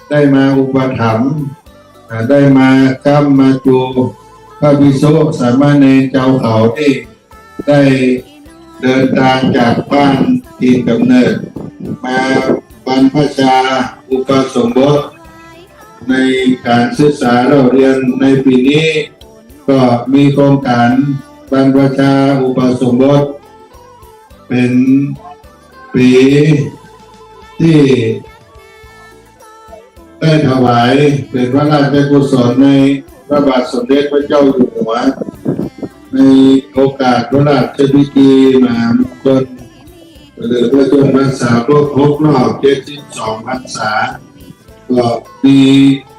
ได้มาอุปถัมภ์ได้มาค้ำมาจูพระภิกษุสามเณรเจ้าเขาที่ได้เดินทางจากบ้านที่กำเนิดมาบรรพชาอุปสมบทในการศึกษาเราเรียนในปีนี้ก็มีโครงการบรรพชาอุปสมบทเป็นปีที่ได้ถวายเป็นพระราชกุศลในพระบาทสมเด็จพระเจ้าอยู่หัวในโอกาสพระราชพิธีมหามงคลหรือพระชนมพรรษาครบรอบ72 พรรษาก็มี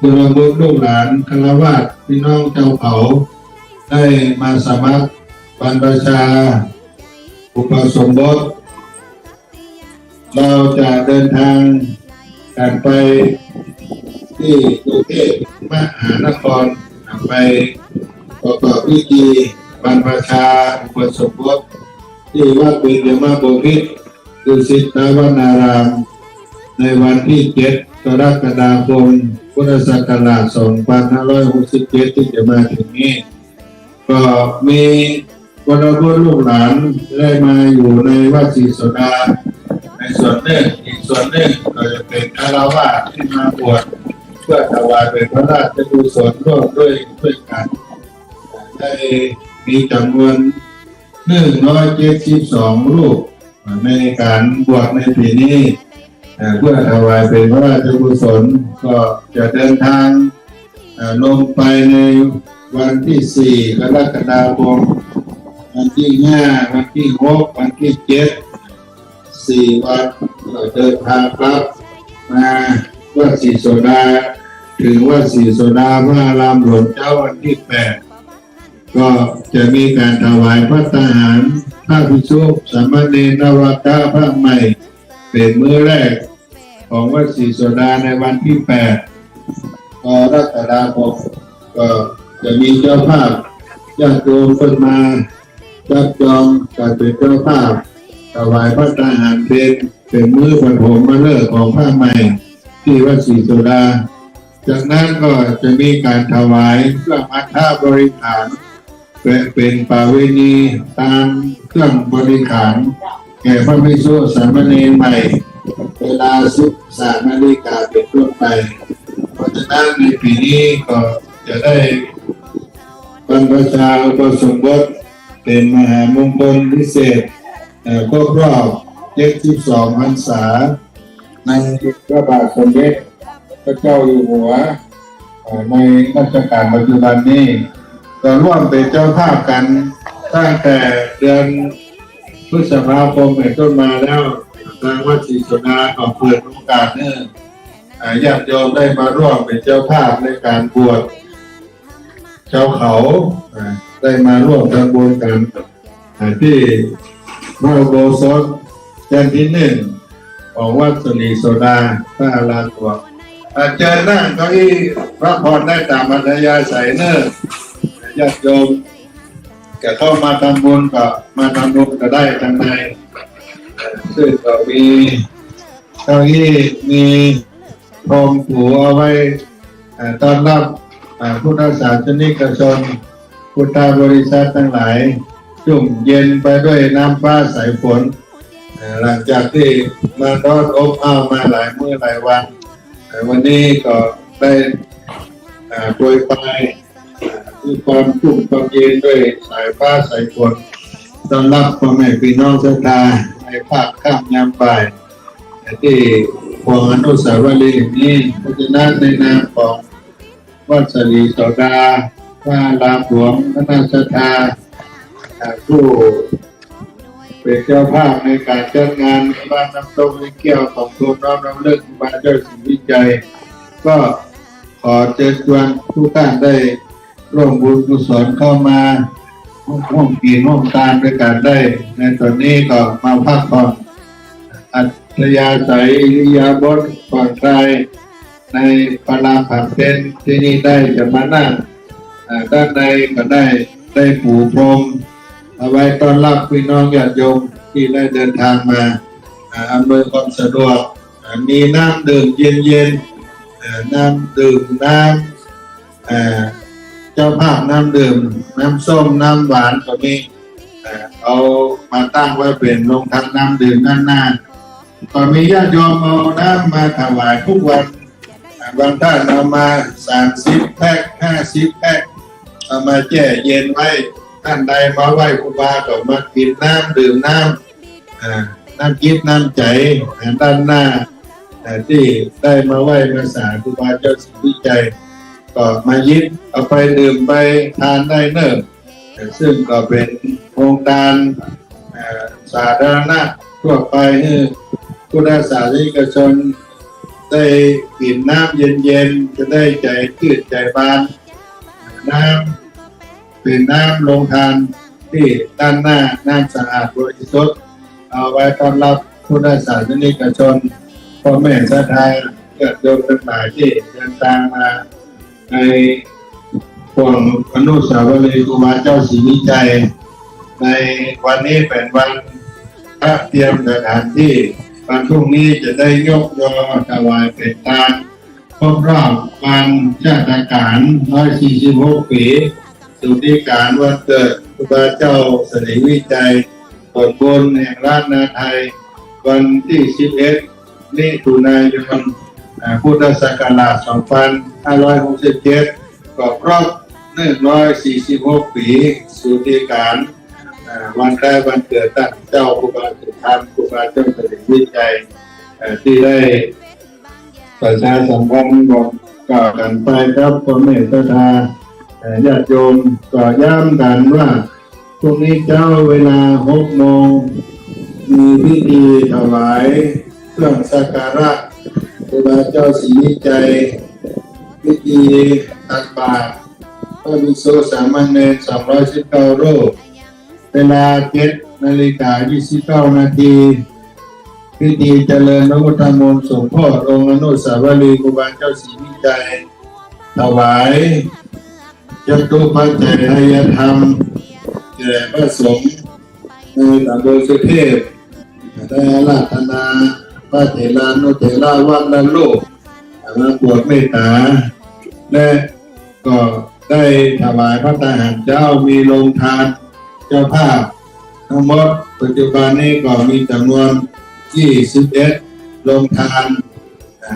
บุญบุญลูกหลานฆราวาสพี่น้องเจ้าเขาได้มาสมัครบรรพชาอุปสมบทเราจะเดินทางกันไปที่กรุงเทพมหานครไปประกอบพิธีบรรพชาอุปสมบทที่วัดเบญจมาบพิตรดุสิตวนารามในวันที่ 7 กรกฎาคม พุทธศักราช 2567 ที่จะมาถึงนี้ก็มีคนลูกหลานได้มาอยู่ในวัดศรีโสดาในส่วนหนึ่งอีกส่วนหนึ่งก็จะเป็นฆราวาสที่มาบวชเพื่อถวายเป็นพระราชกุศลร่วมด้วยกันได้มีจำนวน172 รูปในการบวชในปีนี้เพื่อถวายเป็นพระราชกุศลก็จะเดินทางลงไปในวันที่ 4 กรกฎาคมวันที่ 5 วันที่ 6 วันที่ 7 4 วันเดินทางครับมาวัดศรีโสดาถึงวัดศรีโสดาพระอารามหลวงเจ้าวันที่ 8 ก็จะมีการถวายพระทหารพระภิกษุสามเณรนวากะพระใหม่เป็นมื้อแรกของวัดศรีโสดาในวันที่ 8 กรกฎาคมก็จะมีเจ้าภาพญาติโยมคนมาจับจองการเป็นเจ้าภาพถวายพระทหารเป็นมื้อปฐมฤกษ์ของพระใหม่ที่วัดศรีโสดาจากนั้นก็จะมีการถวายเครื่องอัฐบริขารเป็นประเวณีตามเครื่องบริขารแก่พระภิกษุสามเณรใหม่เวลา13 นาฬิกาเป็นต้นไปเพราะฉะนั้นในปีนี้ก็จะได้บรรพชาอุปสมบทเป็นมหามงคลพิเศษครบรอบ72 พรรษาในพระบาทสมเด็จพระเจ้าอยู่หัวในรัชกาลปัจจุบันนี้ก็ร่วมเป็นเจ้าภาพกันตั้งแต่เดือนพฤษภาคมเป็นต้นมาแล้วทางวัดศรีโสดาก็เปิดโอกาสให้ญาติโยมได้มาร่วมเป็นเจ้าภาพในการบวชชาวเขาได้มาร่วมทำบุญกันที่พระอุโบสถแห่งที่ 1ของวัดศรีโสดาพระอารามหลวงเจอนั่งเก้าอี้พระพรได้ตามอัธยาศัยเนิ่นญาติโยมจะเข้ามาทำบุญก็ได้ทางในซึ่งก็มีเก้าอี้มีพรมผูเอาไว้ต้อนรับพุทธศาสนิกชนพุทธบริษัททั้งหลายชุ่มเย็นไปด้วยน้ำฟ้าสายฝนหลังจากที่มาร้อนอบอ้าวมาหลายมื้อหลายวันวันนี้ก็ได้โปรยปลายมีความชุ่มความเย็นด้วยสายฟ้าสายฝนต้อนรับพ่อแม่พี่น้องศรัทธาในภาคค่ำยามบ่ายที่ของอนุสาวรีย์นี้เพราะฉะนั้นในนามของ วัดสรีโสดาว่าลามหลวงพระนาสธาผู้เป็นเจ้าภาพในการจัดงานบ้านน้ำตกในแก้วของทุนน้อมรำลึกบ้านเจ้าศรีวิจัยก็ขอเชิญชวนทุกท่านได้ร่วมบุญกุศลเข้ามาร่วมกินร่วมทานด้วยกันได้ในตอนนี้ก็มาพักผ่อนอัธยาศัยอิริยาบถผ่อนคลายในพลาผันเป็นที่นี่ได้จะมานั่งด้านในก็ได้ปูพรมเอาไว้ต้อนรับพี่น้องญาติโยมที่ได้เดินทางมาอำนวยความสะดวกมีน้ำดื่มเย็นๆน้ำดื่มน้ำเจ้าภาพน้ำดื่มน้ำส้มน้ำหวานก็มีเอามาตั้งไว้เป็นโรงทานน้ำดื่มด้านหน้าก็มีญาติโยมเอาน้ำมาถวายทุกวันบางท่านเอามา30 แพ็ค50 แพ็คเอามาแช่เย็นไว้ท่านใดมาไหว้ครูบาก็มากินน้ำดื่มน้ำน้ำกินน้ำใจด้านหน้าที่ได้มาไหว้มาสาครูบาเจ้าศรีวิจัยก็มายิบเอาไปดื่มไปทานได้เนิ่ซึ่งก็เป็นโครงการสาธารณะทั่วไปให้พุทธศาสนิกชนได้กินน้ำเย็นๆจะได้ใจจืดใจบานน้ำเป็นน้ำลงทานที่ด้านหน้าน้ำสะอาดบริสุทธิ์เอาไว้ต้อนรับพุทธศาสนิกชนพ่อแม่ศรัทธาญาติโยมทั้งหลายที่เดินทางมาในห่วงอนุสาวรีย์ครูบาเจ้าศรีวิจัยในวันนี้เป็นวันพระเตรียมสถานที่วันพรุ่งนี้จะได้ยกยอถวายเป็นทานครบรอบวันชาติการ146 ปีสุทธิการวันเกิดครูบาเจ้าศรีวิจัยผลบุญแห่งราชนาไทยวันที่11 มิถุนายนพุทธศักราช 2567 ก็ครบ146 ปีสุทธิการวันคล้ายวันเกิดท่านเจ้าครูบาสุธรรมครูบาเจ้าศรีวิจัยที่ได้ประชาสัมพันธ์บอกกล่าวกันไปครับพ่อแม่ศรัทธาญาติโยมก็ย้ำกันว่าพรุ่งนี้เจ้าเวลา6 โมงมีพิธีถวายเครื่องสักการะครูบาเจ้าศรีวิจัยพิธีตักบาตรพระภิกษุสามเณร219 รูปเวลา 7:29 นาทีพิธีเจริญพระพุทธมนต์สมโภชองค์อนุสาวรีย์ครูบาเจ้าศรีวิจัยถวายจตุปัจจัยทายธรรมแก่พระสงฆ์ในตำบลสุเทพได้อาราธนาพระเถรานุเถระวัดละโลกมาบวชเมตตาและก็ได้ถวายพระทหารเจ้ามีโรงทานเจ้าภาพทั้งหมดปัจจุบันนี้ก็มีจำนวน21 โรงทาน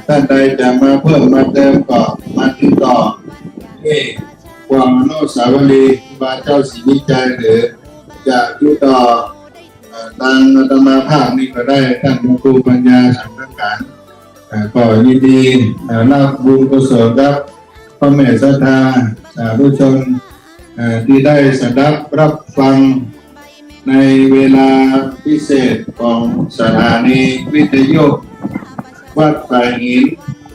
ท่านใดจะมาเพิ่มมาเติมก็มาติดต่อที่วังอนุสาวรีย์ครูบาเจ้าศรีวิจัยหรือจะติดต่อทางอาตมาภาพนี้ก็ได้ท่านครูปัญญาสังฆการก็ยินดีรับบุญกุศลครับพ่อแม่ศรัทธาสาธุชนที่ได้สดับรับฟังในเวลาพิเศษของสถานีวิทยุวัดป่าหิน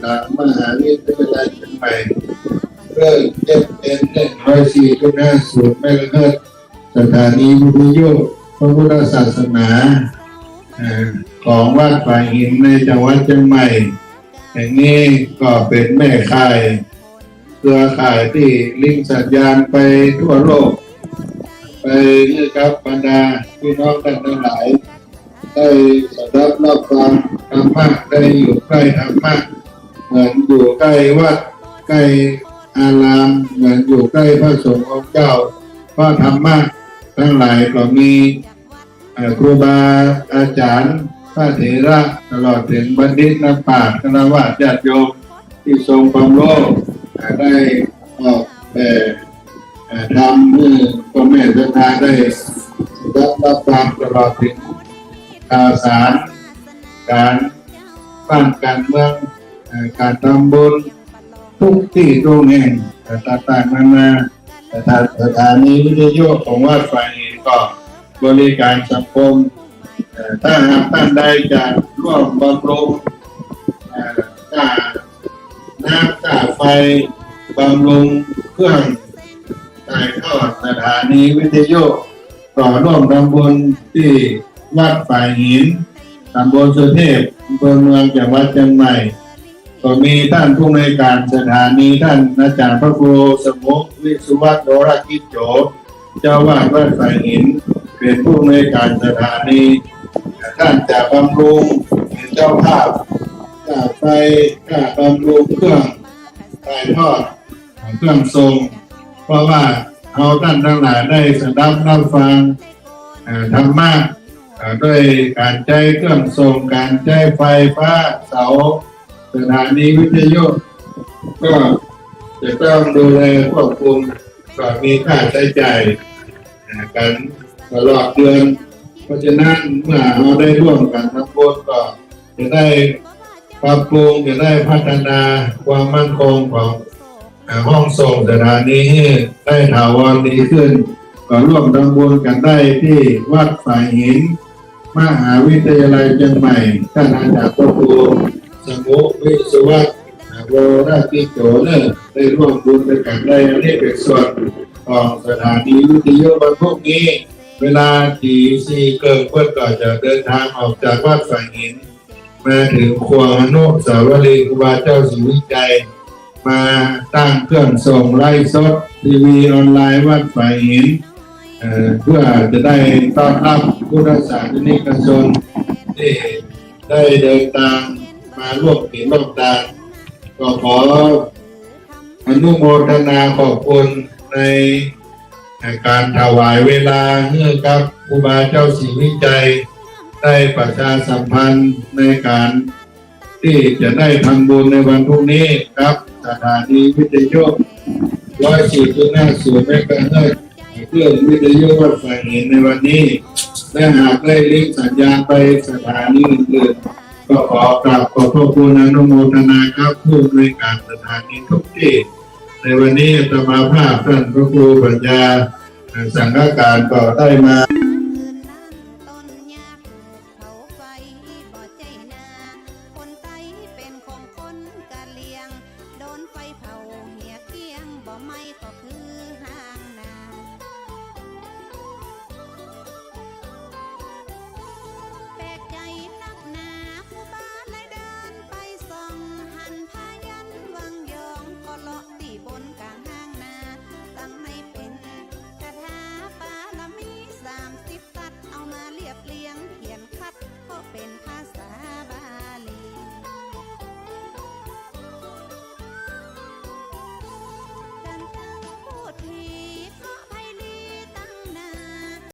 จากมหาวิทยาลัยเชียงใหม่เริ่มเป็น104.50 เมกะเฮิรตซ์สถานีวิทยุพระพุทธศาสนาของวัดป่าหินในจังหวัดเชียงใหม่แห่งนี้ก็เป็นแม่ข่ายเครือข่ายที่ลิงก์สัญญาณไปทั่วโลกไปนี่ครับบรรดาพี่น้องท่านทั้งหลายได้สดับรับฟังธรรมะได้อยู่ใกล้ธรรมะเหมือนอยู่ใกล้วัดใกล้อารามเหมือนอยู่ใกล้พระสงฆ์องค์เจ้าเพราะธรรมะทั้งหลายก็มีครูบาอาจารย์พระเถระตลอดถึงบัณฑิตนักปราชญ์คณะญาติโยมที่ทรงความรู้ได้ออกแบบทำให้พ่อแม่ศรัทธาได้รับฟังตลอดถึงข่าวสารการบ้านการเมืองการทำบุญ ทุกที่ทุกแห่งต่างๆนานาสถานีวิทยุของวัดฝ่ายหินก็บริการสังคมถ้าหากท่านใดจะร่วมบำรุงค่าน้ำค่าไฟบำรุงเครื่องถ่ายทอดสถานีวิทยุต่อร่วมตำบลที่วัดฝ่ายหินตำบลสุเทพอำเภอเมืองจังหวัดเชียงใหม่ก็มีท่านผู้ในวยการสถานีท่านอาจารย์พระครูสมุขวิสุวัฒน์โดรกิจโจเจ้าวาดวัดฝ่ายหินเป็นผู้ในวยการสถานีท่านจะบำรุงเป็นเจ้าภาพค่าไฟค่าบำรุงเครื่องถ่ายทอดเครื่องทรงเพราะว่าเราท่านทั้งหลายได้สดับรับฟังธรรมะด้วยการใช้เครื่องทรงการใช้ไฟฟ้าเสาสถานีวิทยุก็จะต้องดูแลควบคุมก็มีค่าใช้จ่ายกันตลอดเดือนเพราะฉะนั้นเมื่อเราได้ร่วมกันทั้งหมดก็จะได้ปรับปรุงจะได้พัฒนาความมั่นคงของห้องส่งสถานีให้ได้ถาวรดีขึ้นก็ร่วมทำบุญกันได้ที่วัดฝ่ายหินมหาวิทยาลัยเชียงใหม่ท่านอาจารย์พระครูสมุขวิสุวัฒน์โวรากิโจเนี่ยได้ร่วมบุญด้วยกันได้อันนี้เป็นส่วนของสถานีวิทยุวันพวกนี้เวลาที่4 เกินเพื่อนก็จะเดินทางออกจากวัดฝ่ายหินมาถึงครัวอนุสาวรีย์ครูบาเจ้าศรีวิชัยมาตั้งเครื่องส่งไลฟ์สดทีวีออนไลน์วัดฝ่ายหินเพื่อจะได้ต้อนรับพุทธศาสนิกชนที่ได้เดินทางมาร่วมกิจร่วมทานก็ขออนุโมทนาขอบคุณในการถวายเวลาให้กับครูบาเจ้าศรีวิชัยได้ประชาสัมพันธ์ในการที่จะได้ทำบุญในวันพรุ่งนี้ครับสถานีวิทยุ104.50 เมกะเฮิรตซ์เครื่องวิทยุวัดฝ่ายหินในวันนี้และหากได้ลิงก์สัญญาณไปสถานีอื่นๆก็ขอกราบขอบพระคุณอนุโมทนาครับผู้บริการสถานีทุกที่ในวันนี้อาตมาภาพท่านพระครูปัญญาสังฆการก็ได้มา